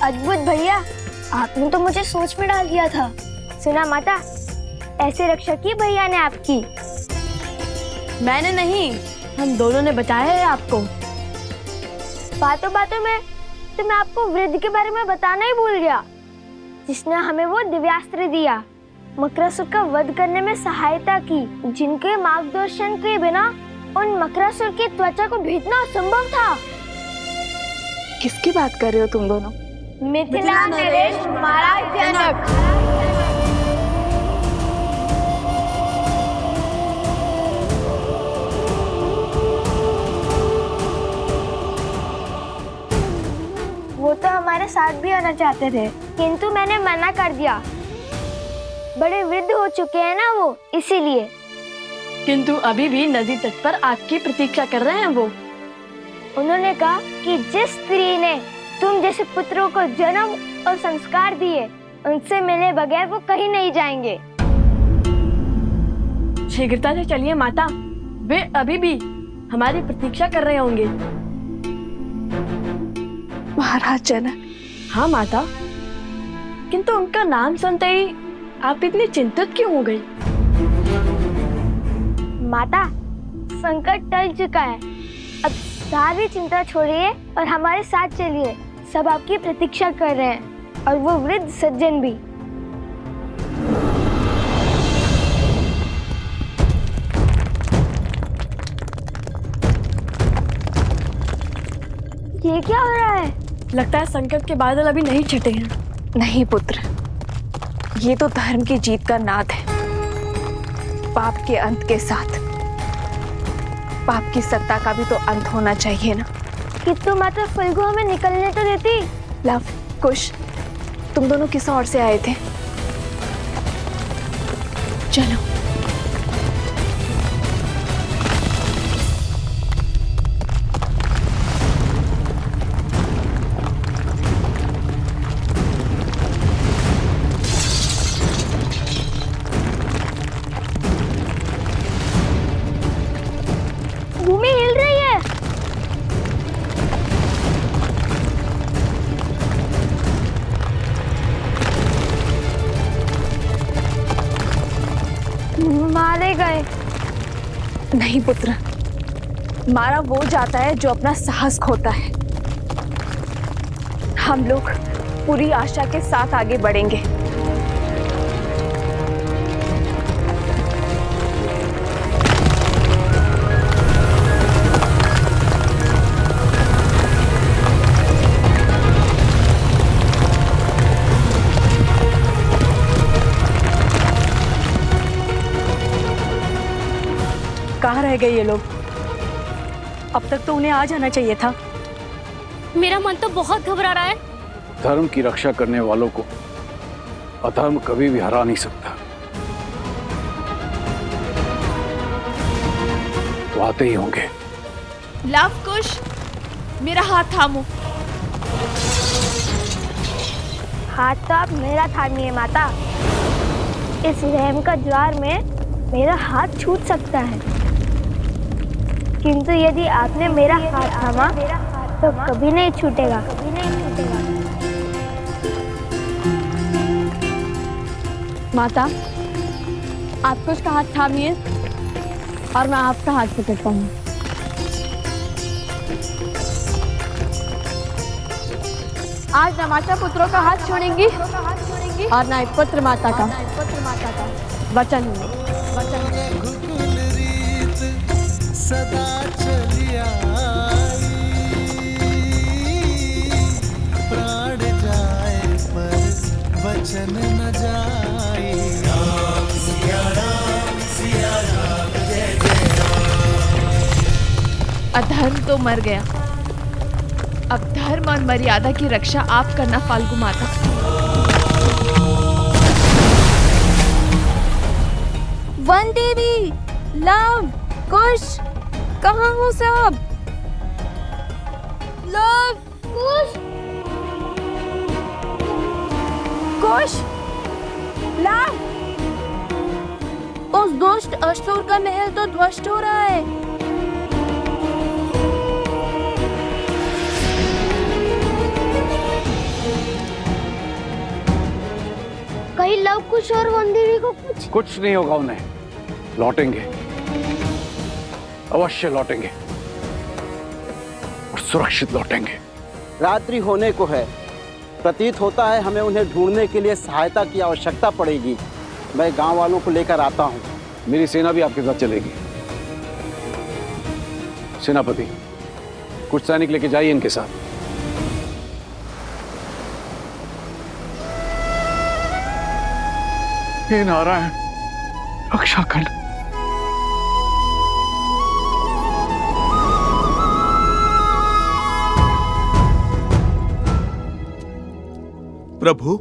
अद्भुत भैया, आपने तो मुझे सोच में डाल दिया था। सुना माता, ऐसे रक्षा की भैया ने आपकी। मैंने नहीं, हम दोनों ने बताया है आपको। बातों बातों में तो मैं आपको वृद्ध के बारे में बताना ही भूल गया, जिसने हमें वो दिव्यास्त्र दिया, मकरासुर का वध करने में सहायता की, जिनके मार्गदर्शन के बिना उन मकरासुर की त्वचा को भेदना असंभव था। किसकी बात कर रहे हो तुम दोनों? मिथिला नरेश महाराज जनक। वो तो हमारे साथ भी आना चाहते थे, किंतु मैंने मना कर दिया। बड़े वृद्ध हो चुके हैं ना वो, इसीलिए। किंतु अभी भी नदी तट पर आपकी प्रतीक्षा कर रहे हैं वो। उन्होंने कहा कि जिस स्त्री ने तुम जैसे पुत्रों को जन्म और संस्कार दिए, उनसे मिले बगैर वो कहीं नहीं जाएंगे। शीघ्रता से चलिए माता, वे अभी भी हमारी प्रतीक्षा कर रहे होंगे। महाराज जनक। हाँ माता, किंतु उनका नाम सुनते ही आप इतनी चिंतित क्यों हो गई? माता, संकट टल चुका है, अब सारी चिंता छोड़िए और हमारे साथ चलिए। सब आपकी प्रतीक्षा कर रहे हैं, और वो वृद्ध सज्जन भी। ये क्या हो रहा है? लगता है संकट के बादल अभी नहीं छटे हैं। नहीं पुत्र, ये तो धर्म की जीत का नाद है। पाप के अंत के साथ पाप की सत्ता का भी तो अंत होना चाहिए ना। किंतु माता फल्गु हमें निकलने तो देती। लव, कुश, तुम दोनों किस ओर से आए थे? चलो। भूमि हिल रही है। मारे गए। नहीं पुत्र, मारा वो जाता है जो अपना साहस खोता है। हम लोग पूरी आशा के साथ आगे बढ़ेंगे। कहाँ रह गए ये लोग? अब तक तो उन्हें आ जाना चाहिए था। मेरा मन तो बहुत घबरा रहा है। धर्म की रक्षा करने वालों को अधर्म कभी भी हरा नहीं सकता। तो आते ही होंगे। लव कुश, मेरा हाथ थामो। हाथ तो आप मेरा थामिए माता। इस रहम का ज्वार में मेरा हाथ छूट सकता है, किंतु यदि आपने मेरा हाथ थामा तो कभी नहीं छूटेगा। माता, आप कुछ का हाथ थामिए और मैं आपका हाथ पकड़ता हूँ। आज न माता पुत्रों का हाथ छोड़ेंगी और न पुत्र माता का वचन है। रघुकुल रीत सदा चली आई, प्राण जाए पर वचन न जाए। राम सिया राम जय जय राम। अधर्म तो मर गया, अब धर्म और मर्यादा की रक्षा आप करना फाल्गु माता। वन देवी, लव, कुश, कहाँ हो सब? लव, कुश, कुश, लव। उस दुष्ट असुर का महल तो ध्वस्त हो रहा है। कहीं लव कुश और वनदेवी को कुछ नहीं होगा उन्हें, लौटेंगे, अवश्य लौटेंगे और सुरक्षित लौटेंगे। रात्रि होने को है, प्रतीत होता है हमें उन्हें ढूंढने के लिए सहायता की आवश्यकता पड़ेगी। मैं गांव वालों को लेकर आता हूं। मेरी सेना भी आपके साथ चलेगी। सेनापति, कुछ सैनिक लेके जाइए इनके साथ। हे नारायण, रक्षा कर। प्रभु।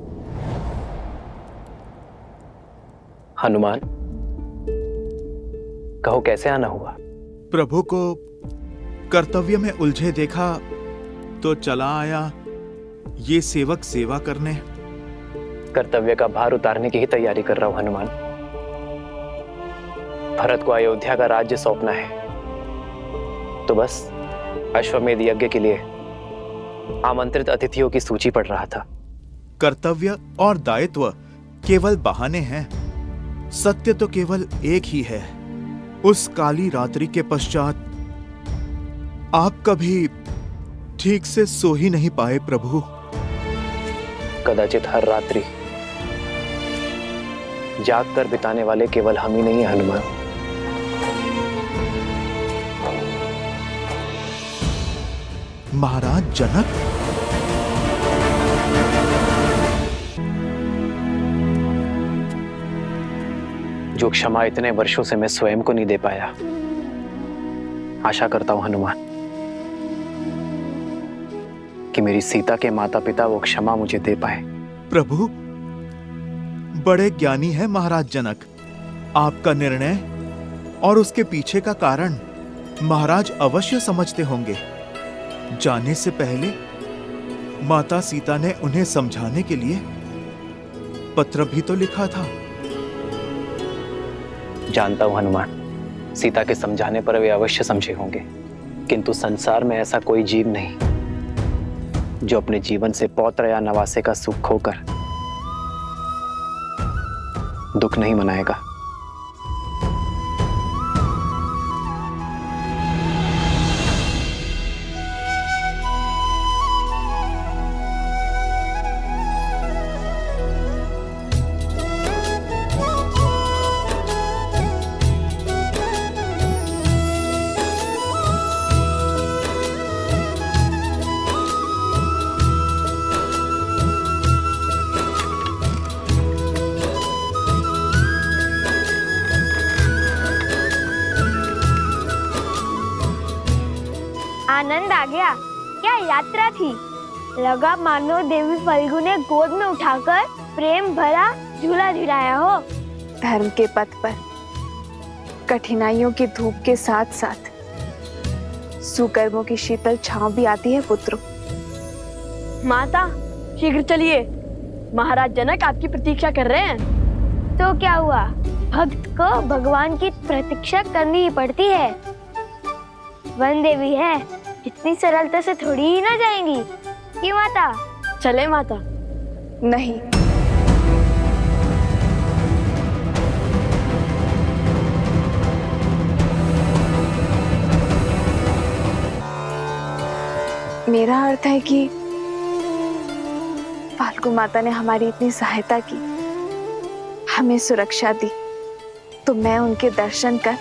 हनुमान, कहो कैसे आना हुआ? प्रभु को कर्तव्य में उलझे देखा तो चला आया ये सेवक सेवा करने। कर्तव्य का भार उतारने की ही तैयारी कर रहा हूं हनुमान। भरत को अयोध्या का राज्य सौंपना है, तो बस अश्वमेध यज्ञ के लिए आमंत्रित अतिथियों की सूची पढ़ रहा था। कर्तव्य और दायित्व केवल बहाने हैं, सत्य तो केवल एक ही है। उस काली रात्रि के पश्चात आप कभी ठीक से सो ही नहीं पाए प्रभु। कदाचित हर रात्रि जाग कर बिताने वाले केवल हम ही नहीं हैं हनुमान। महाराज जनक, जो क्षमा इतने वर्षों से मैं स्वयं को नहीं दे पाया, आशा करता हूं हनुमान कि मेरी सीता के माता पिता वो क्षमा मुझे दे पाए। प्रभु, बड़े ज्ञानी है महाराज जनक। आपका निर्णय और उसके पीछे का कारण महाराज अवश्य समझते होंगे। जाने से पहले माता सीता ने उन्हें समझाने के लिए पत्र भी तो लिखा था। जानता हूं हनुमान, सीता के समझाने पर वे अवश्य समझे होंगे, किंतु संसार में ऐसा कोई जीव नहीं जो अपने जीवन से पौत्र या नवासे का सुख खोकर दुख नहीं मनाएगा। आनंद आ गया। क्या यात्रा थी। लगा मानो देवी फल्गु ने गोद में उठाकर प्रेम भरा झूला झुलाया हो। धर्म के पथ पर कठिनाइयों की धूप के साथ साथ सुकर्मों की शीतल छांव भी आती है पुत्र। माता शीघ्र चलिए, महाराज जनक आपकी प्रतीक्षा कर रहे हैं। तो क्या हुआ, भक्त को भगवान की प्रतीक्षा करनी ही पड़ती है। वन देवी है, इतनी सरलता से थोड़ी ही ना जाएंगी कि माता। चले माता। नहीं, मेरा अर्थ है कि फाल्गु माता ने हमारी इतनी सहायता की, हमें सुरक्षा दी, तो मैं उनके दर्शन कर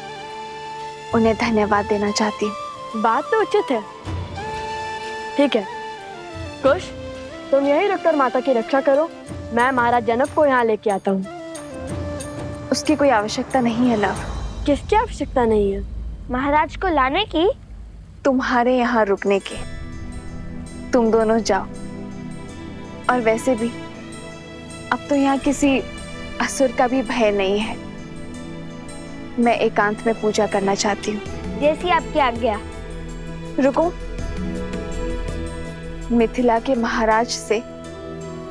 उन्हें धन्यवाद देना चाहती हूँ। बात तो उचित है। ठीक है कुश, तुम यहीं रुककर माता की रक्षा करो, मैं महाराज जनक को यहाँ लेके आता हूँ। उसकी कोई आवश्यकता नहीं है लव। किसकी आवश्यकता नहीं है? महाराज को लाने की? तुम्हारे यहाँ रुकने की। तुम दोनों जाओ। और वैसे भी अब तो यहाँ किसी असुर का भी भय नहीं है। मैं एकांत में पूजा करना चाहती हूँ। जैसी आपकी आज्ञा। रुको, मिथिला के महाराज से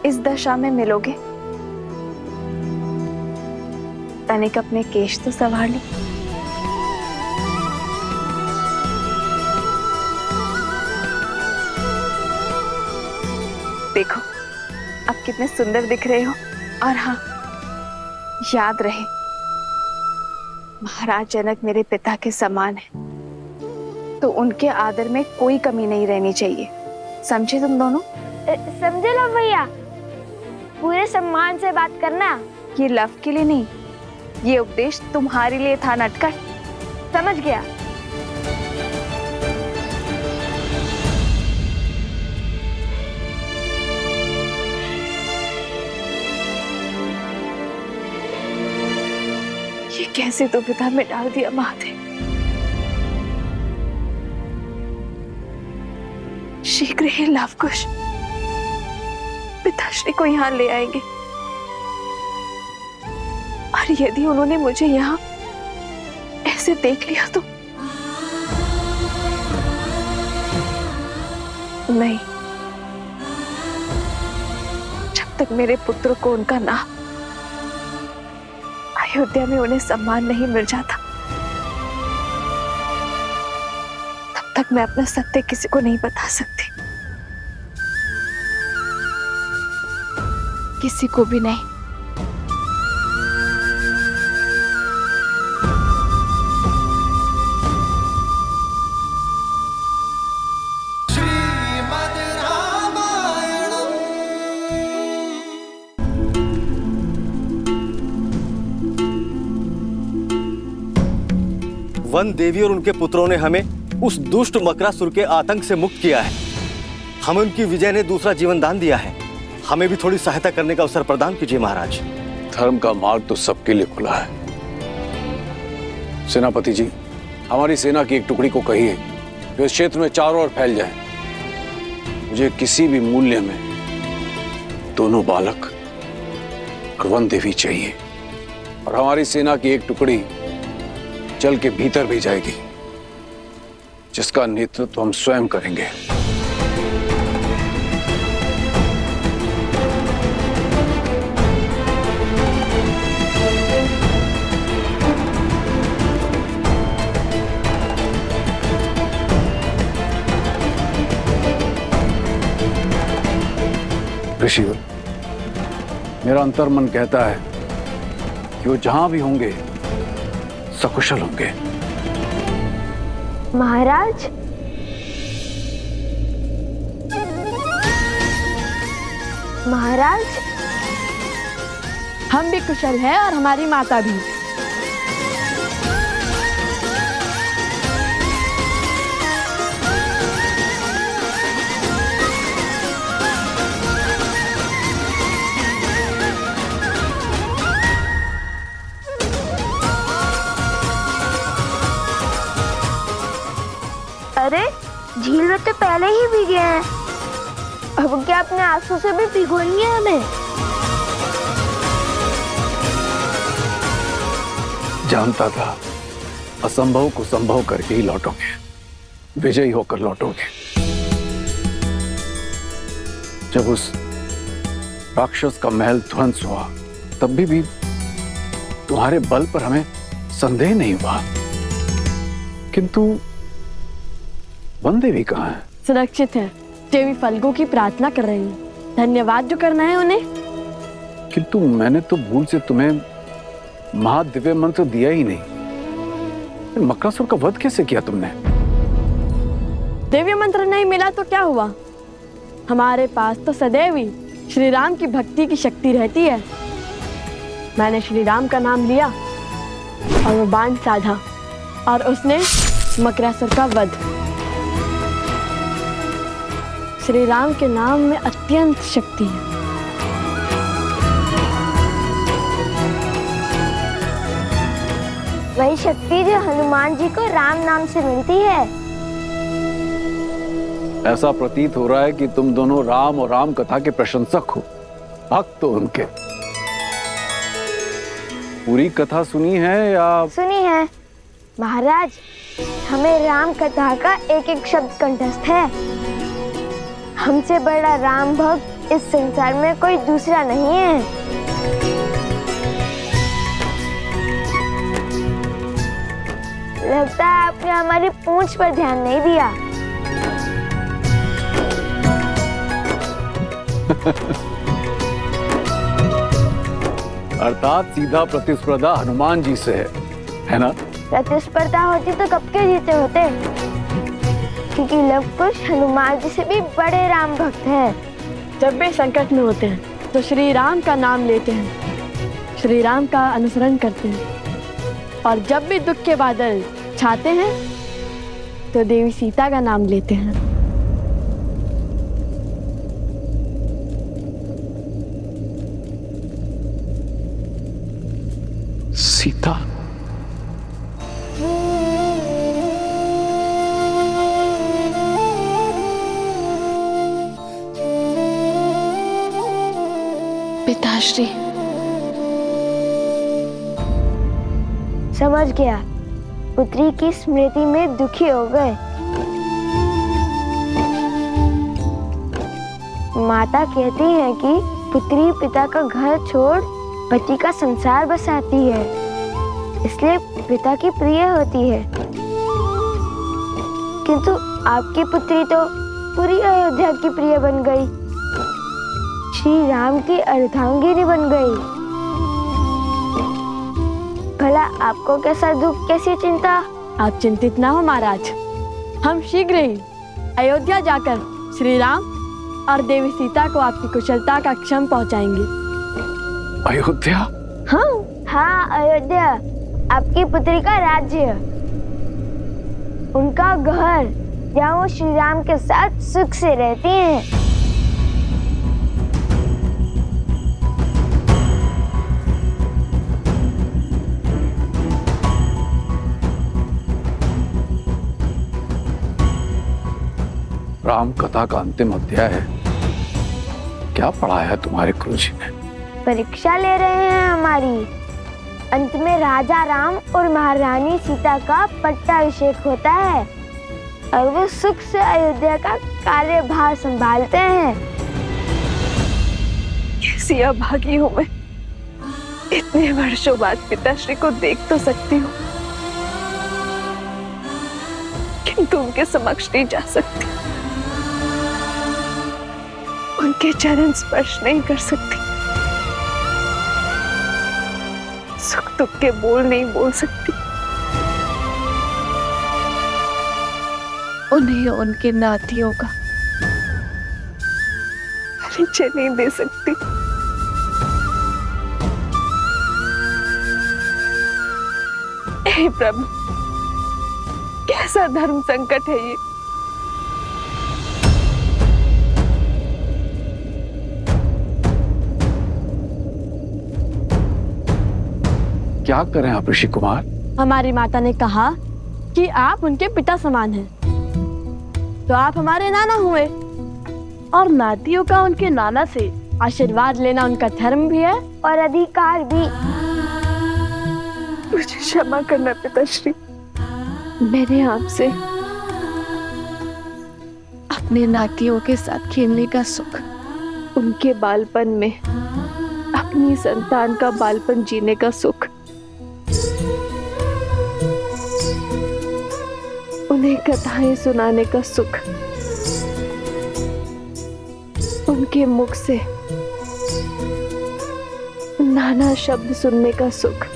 इस दशा में मिलोगे? तनिक अपने केश तो संभाल लो। देखो अब कितने सुंदर दिख रहे हो। और हाँ, याद रहे महाराज जनक मेरे पिता के समान है, तो उनके आदर में कोई कमी नहीं रहनी चाहिए। समझे तुम दोनों? समझे लव भैया, पूरे सम्मान से बात करना। ये लव के लिए नहीं, ये उपदेश तुम्हारे लिए था नटखट। समझ गया। ये कैसे दुविधा में डाल दिया महादेव। शीघ्र ही लवकुश पिताश्री को यहाँ ले आएंगे, और यदि उन्होंने मुझे यहाँ ऐसे देख लिया तो नहीं। जब तक मेरे पुत्र को उनका नाम अयोध्या में उन्हें सम्मान नहीं मिल जाता, तब तक मैं अपना सत्य किसी को नहीं बता सकती, किसी को भी नहीं। वन देवी और उनके पुत्रों ने हमें उस दुष्ट मकरासुर के आतंक से मुक्त किया है। हमें उनकी विजय ने दूसरा जीवन दान दिया है। हमें भी थोड़ी सहायता करने का अवसर प्रदान कीजिए महाराज। धर्म का मार्ग तो सबके लिए खुला है। सेनापति जी, हमारी सेना की एक टुकड़ी को कहिए कि इस क्षेत्र में चारों ओर फैल जाए। मुझे किसी भी मूल्य में दोनों बालक और वन देवी चाहिए, और हमारी सेना की एक टुकड़ी जल के भीतर भी जाएगी, जिसका नेतृत्व हम स्वयं करेंगे। ऋषिवर, मेरा अंतर्मन कहता है कि वो जहां भी होंगे सकुशल होंगे। महाराज, महाराज, हम भी कुशल हैं और हमारी माता भी। अरे झील में तो पहले ही भीगे हैं, अब क्या अपने आंसू से भी भिगोएंगे हमें? जानता था असंभव को संभव करके ही लौटोगे, विजयी होकर लौटोगे। जब उस राक्षस का महल ध्वंस हुआ तब भी तुम्हारे बल पर हमें संदेह नहीं हुआ, किंतु वन देवी कहाँ है? सुरक्षित है। देवी फल्गु की प्रार्थना कर रही है। धन्यवाद जो करना है उन्हें। किंतु मैंने तो भूल से तुम्हें महादिव्य मंत्र दिया ही नहीं। मकरासुर का वध कैसे किया तुमने? दिव्य मंत्र नहीं मिला तो क्या हुआ? हमारे पास तो सदैव ही श्री राम की भक्ति की शक्ति रहती है। मैंने श्री राम का नाम लिया और वो बाण साधा और उसने मकरासुर का वध। श्री राम के नाम में अत्यंत शक्ति है। वही शक्ति जो हनुमान जी को राम नाम से मिलती है। ऐसा प्रतीत हो रहा है कि तुम दोनों राम और राम कथा के प्रशंसक हो, भक्त हो उनके। पूरी कथा सुनी है या? सुनी है महाराज, हमें राम कथा का एक एक शब्द कंठस्थ है। हमसे बड़ा राम भक्त इस संसार में कोई दूसरा नहीं है। लगता है आपने हमारी पूंछ पर ध्यान नहीं दिया। अर्थात सीधा प्रतिस्पर्धा हनुमान जी से है ना? प्रतिस्पर्धा होती तो कब के जीते होते, क्योंकि लव कुश हनुमान जी से भी बड़े राम भक्त हैं। जब भी संकट में होते हैं तो श्री राम का नाम लेते हैं, श्री राम का अनुसरण करते हैं, और जब भी दुख के बादल छाते हैं तो देवी सीता का नाम लेते हैं। सीता? पिताश्री। समझ गया, पुत्री की स्मृति में दुखी हो गए। माता कहती है कि पुत्री पिता का घर छोड़ पति का संसार बसाती है, इसलिए पिता की प्रिय होती है। किंतु आपकी पुत्री तो पूरी अयोध्या की प्रिय बन गई, श्री राम की अर्धांगिनी बन गई। भला आपको कैसा दुख, कैसी चिंता? आप चिंतित ना हो महाराज, हम शीघ्र ही अयोध्या जाकर श्री राम और देवी सीता को आपकी कुशलता का क्षम पहुंचाएंगे। अयोध्या? हाँ, अयोध्या, आपकी पुत्री का राज्य, उनका घर, जहाँ वो श्री राम के साथ सुख से रहती हैं। राम कथा का अंतिम अध्याय है। क्या पढ़ाया है तुम्हारे गुरुजी ने? परीक्षा ले रहे हैं हमारी। अंत में राजा राम और महारानी सीता का पट्टाभिषेक होता है और वो सुख से अयोध्या का कार्यभार संभालते हैं। कैसी अभागी हूँ मैं, इतने वर्षों बाद पिताश्री को देख तो सकती हूँ, किंतु उनके समक्ष नहीं जा सकती, उनके चरण स्पर्श नहीं कर सकती, सुख दुख के बोल नहीं बोल सकती, उन्हें उनके नातियों का परिचय नहीं दे सकती। हे प्रभु, कैसा धर्म संकट है ये। क्या करें आप ऋषि कुमार? हमारी माता ने कहा कि आप उनके पिता समान हैं, तो आप हमारे नाना हुए, और नातियों का उनके नाना से आशीर्वाद लेना उनका धर्म भी है और अधिकार भी। मुझे क्षमा करना पिताश्री, मैंने आपसे अपने नातियों के साथ खेलने का सुख, उनके बालपन में अपनी संतान का बालपन जीने का सुख, उन्हें कथाएं सुनाने का सुख, उनके मुख से नाना शब्द सुनने का सुख,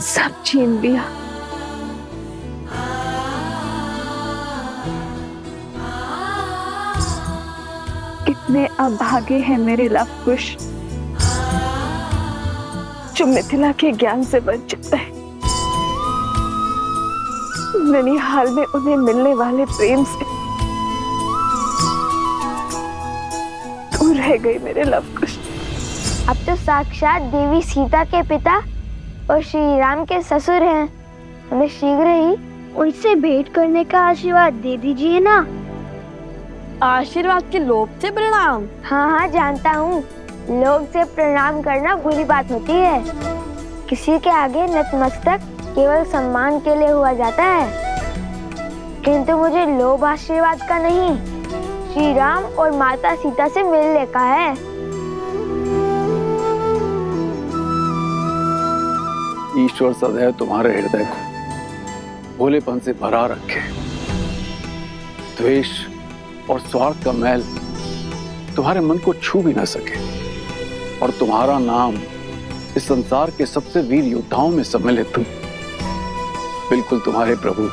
सब छीन लिया। कितने अभागे हैं मेरे लवकुश जो मिथिला के ज्ञान से वंचित है। ननिहाल में उन्हें मिलने वाले प्रेम से दूर रह गए मेरे लवकुश। अब तो साक्षात देवी सीता के पिता और श्री राम के ससुर हैं। हमें शीघ्र ही उनसे भेंट करने का आशीर्वाद दे दीजिए ना। आशीर्वाद के लोभ से प्रणाम? हाँ हाँ जानता हूँ, लोभ से प्रणाम करना बुरी बात होती है। किसी के आगे नतमस्तक केवल सम्मान के लिए हुआ जाता है, किंतु मुझे लोभ आशीर्वाद का नहीं, श्री राम और माता सीता से मिलने का है। ईश्वर सदैव तुम्हारे हृदय को भोलेपन से भरा रखे। द्वेष और स्वार्थ का मैल तुम्हारे मन को छू भी ना सके, और तुम्हारा नाम इस संसार के सबसे वीर योद्धाओं में सम्मिलित तुम, बिल्कुल तुम्हारे प्रभु,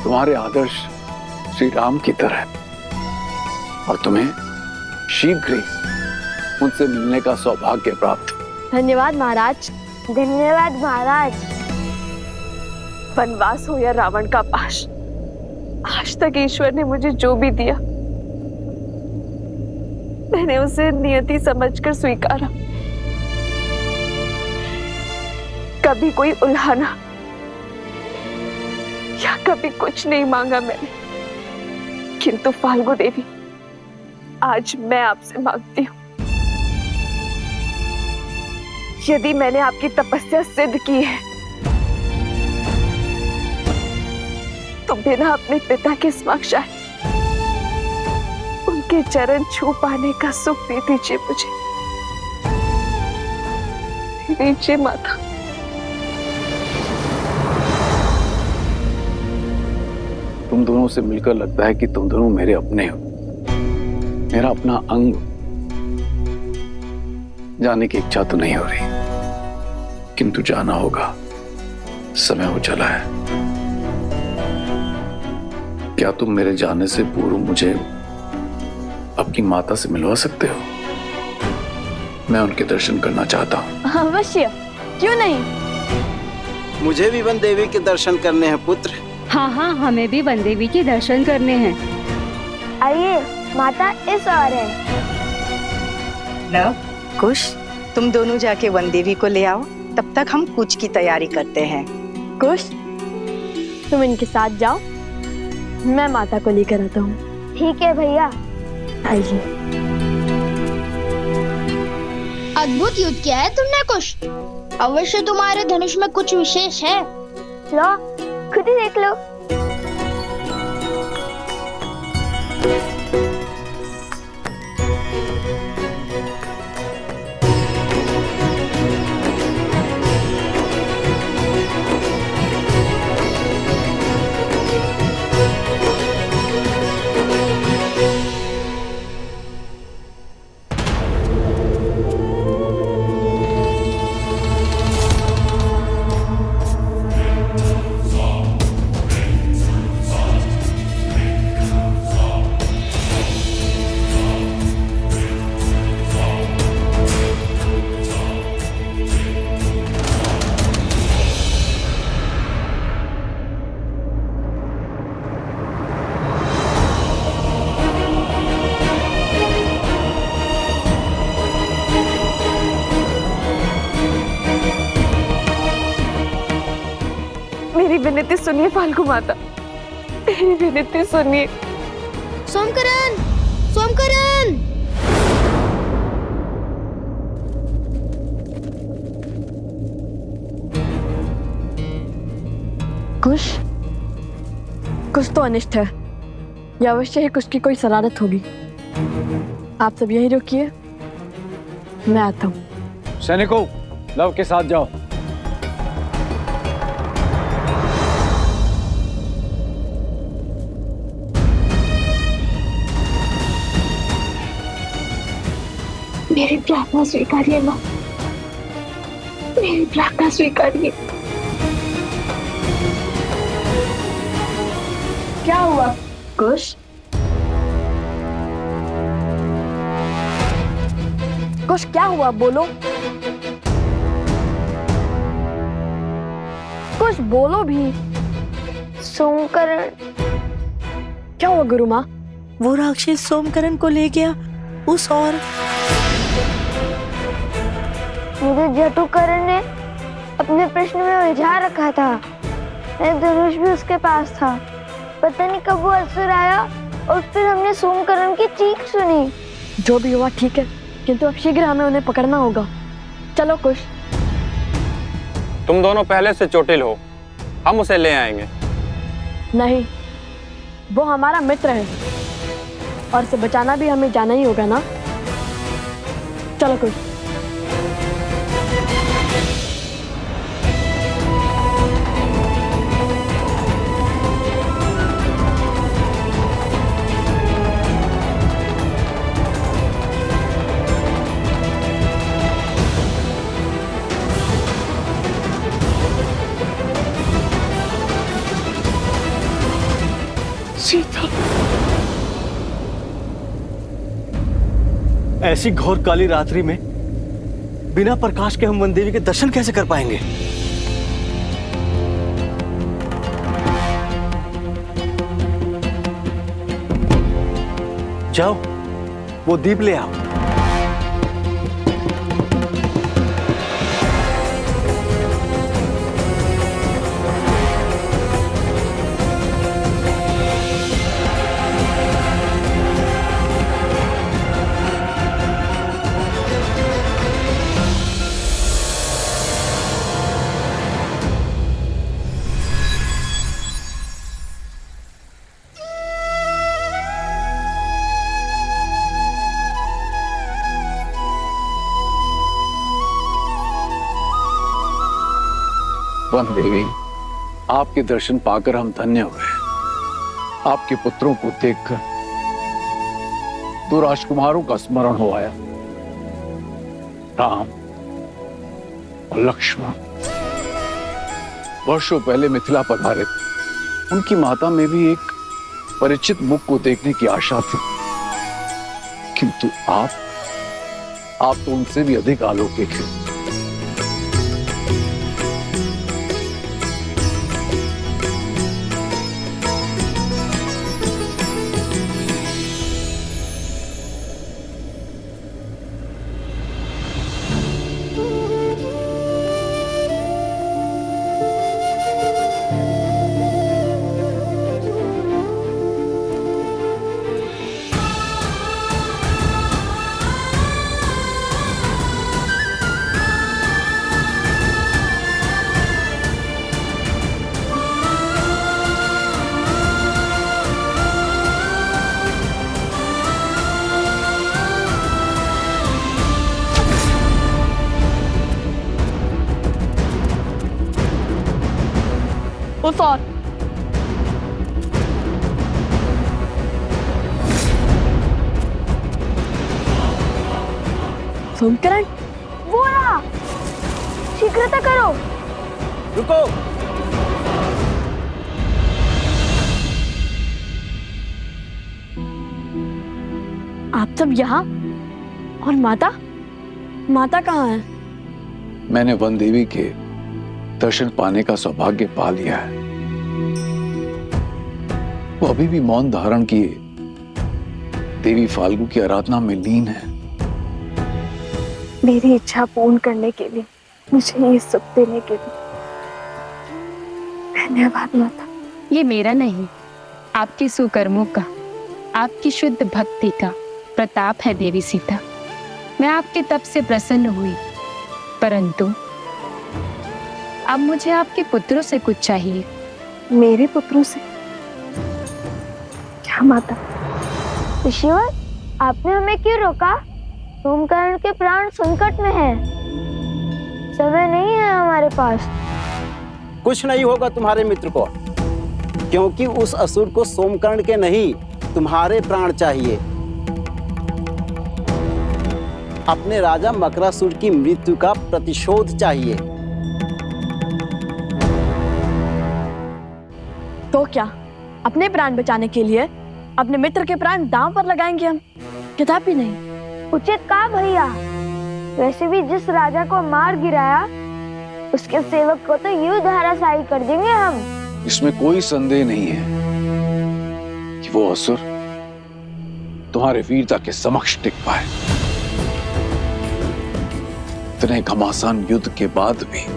तुम्हारे आदर्श श्री राम की तरह, और तुम्हें शीघ्र ही उनसे मिलने का सौभाग्य प्राप्त। धन्यवाद महाराज। धन्यवाद महाराज। वनवास हो या रावण का पाश, आज तक ईश्वर ने मुझे जो भी दिया मैंने उसे नियति समझकर स्वीकारा। कभी कोई उल्हाना या कभी कुछ नहीं मांगा मैंने, किंतु फाल्गु देवी आज मैं आपसे मांगती हूँ, यदि मैंने आपकी तपस्या सिद्ध की है तो बिना अपने पिता के समक्ष आए उनके चरण छू पाने का सुख दे दीजिए मुझे। दीजिए माता। तुम दोनों से मिलकर लगता है कि तुम दोनों मेरे अपने हो, मेरा अपना अंग। जाने की इच्छा तो नहीं हो रही, किंतु जाना होगा, समय हो चला है। क्या तुम मेरे जाने से पूर्व मुझे अपनी माता से मिलवा सकते हो? मैं उनके दर्शन करना चाहता हूँ। अवश्य, क्यों नहीं। मुझे भी वन देवी के दर्शन करने हैं पुत्र। हाँ हाँ, हमें भी वन देवी के दर्शन करने हैं। आइए माता, इस ओर है। लव, कुश, तुम दोनों जाके वन देवी को ले आओ, तब तक हम कूच की तैयारी करते हैं। कुश, तुम इनके साथ जाओ, मैं माता को लेकर आता हूँ। ठीक है भैया। आइए। अद्भुत युद्ध किया है तुमने कुश। अवश्य तुम्हारे धनुष में कुछ विशेष है। लो, खुद ही देख लो। मेरी विनती सुनिए फाल्गु माता, मेरी विनती सुनिए। सोमकरण, सोमकरण। कुश, कुछ तो अनिष्ट है, या अवश्य ही कुछ की कोई शरारत होगी। आप सब यहीं रुकिए, मैं आता हूँ। सैनिकों, लव के साथ जाओ। मेरी प्रार्थना स्वीकारिए माँ, मेरी प्रार्थना स्वीकारिए। क्या हुआ कुश? कुश क्या हुआ, बोलो। कुछ बोलो भी। सोमकरण। क्या हुआ गुरु माँ? वो राक्षस सोमकरण को ले गया उस और मुझे जटुकरण ने अपने प्रश्न में उलझा रखा था। मेरा धनुष भी उसके पास था। पता नहीं कब वो असुर आया और फिर हमने सोमकरण की चीख सुनी। जो भी हुआ ठीक है, किंतु अब शीघ्र हमें उन्हें पकड़ना होगा। चलो कुश। तुम दोनों पहले से चोटिल हो, हम उसे ले आएंगे। नहीं, वो हमारा मित्र है और उसे बचाना भी हमें जाना ही होगा ना। चलो कुश। सीता, ऐसी घोर काली रात्रि में बिना प्रकाश के हम वन देवी के दर्शन कैसे कर पाएंगे? जाओ, वो दीप ले आओ। वन देवी, आपके दर्शन पाकर हम धन्य हुए। आपके पुत्रों को देखकर दो राजकुमारों का स्मरण हो आया, राम और लक्ष्मण। वर्षों पहले मिथिला पधारे थे। उनकी माता में भी एक परिचित मुख को देखने की आशा थी, किंतु आप तो उनसे भी अधिक अलौकिक हैं। उस और सोमकरण, वो रहा। शीघ्रता करो। रुको। आप सब यहाँ? और माता? माता कहाँ है? मैंने वन देवी के दर्शन पाने का सौभाग्य पा लिया है। वो अभी भी मौन धारण किए देवी फाल्गु की आराधना में लीन है। मेरी इच्छा पूर्ण करने के लिए, मुझे ये सुख देने के लिए धन्यवाद माता। ये मेरा नहीं, आपके सुकर्मों का, आपकी शुद्ध भक्ति का प्रताप है देवी सीता। मैं आपके तप से प्रसन्न हुई, परंतु अब मुझे आपके पुत्रों से कुछ चाहिए। मेरे पुत्रों से? अच्छा माता। ऋषिवर, आपने हमें क्यों रोका? कुंभकर्ण के प्राण संकट में हैं। समय नहीं है हमारे पास। कुछ नहीं होगा तुम्हारे मित्र को, क्योंकि उस असुर को सोमकर्ण के नहीं तुम्हारे प्राण चाहिए। अपने राजा मकरासुर की मृत्यु का प्रतिशोध चाहिए। तो क्या अपने प्राण बचाने के लिए अपने मित्र के प्राण दांव पर लगाएंगे हम? कदापि नहीं। उचित कहा भैया। वैसे भी जिस राजा को मार गिराया उसके सेवक को तो यूं धराशायी कर देंगे हम। इसमें कोई संदेह नहीं है कि वो असुर तुम्हारे वीरता के समक्ष टिक पाए। इतने घमासान युद्ध के बाद भी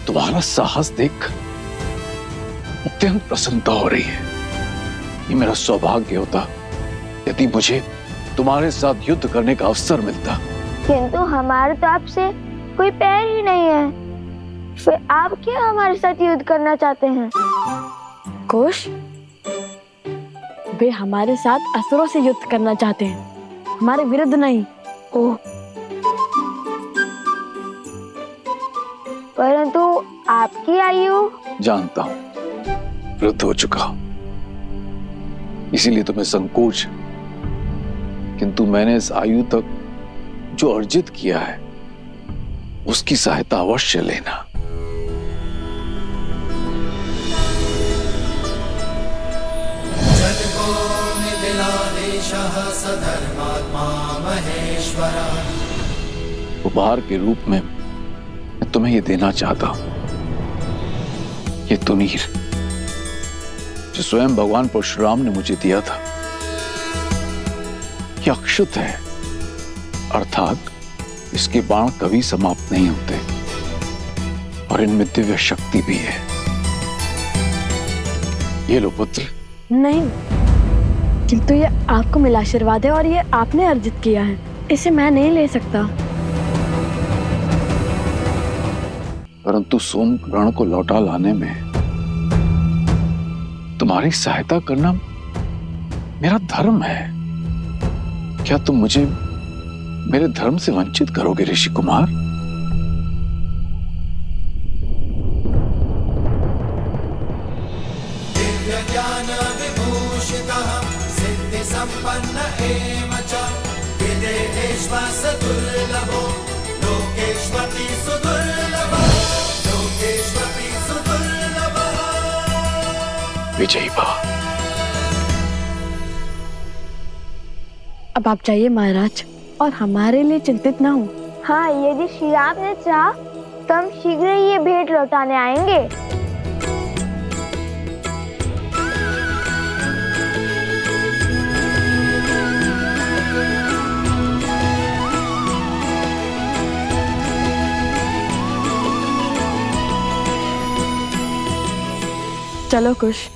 तुम्हारा साहस देख अत्यंत प्रसन्नता हो रही है। ये मेरा सौभाग्य होता यदि मुझे तुम्हारे साथ युद्ध करने का अवसर मिलता। किंतु हमारे तो आपसे कोई पैर ही नहीं है, फिर आप क्या हमारे साथ युद्ध करना चाहते हैं? कुश, वे हमारे साथ असुरों से युद्ध करना चाहते हैं, हमारे विरुद्ध नहीं। ओह, परंतु आपकी आयु जानता हूं वृद्ध हो चुका हूं, इसीलिए तुम्हें संकोच, किंतु मैंने इस आयु तक जो अर्जित किया है उसकी सहायता अवश्य लेना। उपहार के रूप में मैं तुम्हें ये देना चाहता हूं। ये तुनीर जो स्वयं भगवान परशुराम ने मुझे दिया था, ये अक्षुत है, अर्थात इसके बाण कभी समाप्त नहीं होते और इनमें दिव्य शक्ति भी है। ये लो पुत्र। नहीं, किंतु ये आपको मिला आशीर्वाद है और ये आपने अर्जित किया है, इसे मैं नहीं ले सकता। परंतु सोमकर्ण को लौटा लाने में तुम्हारी सहायता करना मेरा धर्म है। क्या तुम मुझे मेरे धर्म से वंचित करोगे ऋषि कुमार? दिव्य ज्ञान विभूषितः सिद्धि संपन्न एव च विदेहेश्वास दुर्लभो लोकेश्वपि सुदुर्लभः लोकेश्वपि सुदुर्लभः। विजयी भव। अब आप जाइए महाराज और हमारे लिए चिंतित ना हो। हाँ, यदि श्री राम ने चाहा तो हम शीघ्र ही ये भेंट लौटाने आएंगे। चलो कुश,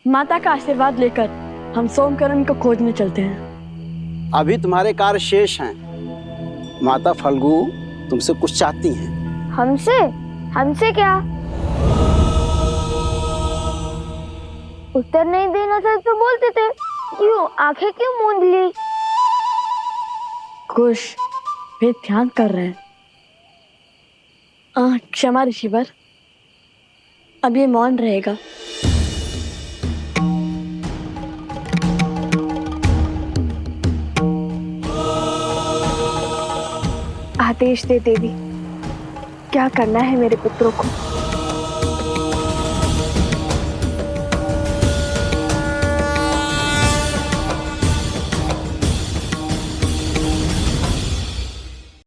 माता का आशीर्वाद लेकर हम सोमकर्ण को खोजने चलते हैं। अभी तुम्हारे कार्य शेष हैं। माता फल्गु तुमसे कुछ चाहती हैं। हमसे? हमसे क्या? उत्तर नहीं देना था तो बोलते थे, क्यों आंखें क्यों मूंद ली? कुश, वे ध्यान कर रहे हैं। क्षमा ऋषिवर, अब ये मौन रहेगा। आदेश दे देवी, क्या करना है मेरे पुत्रों को?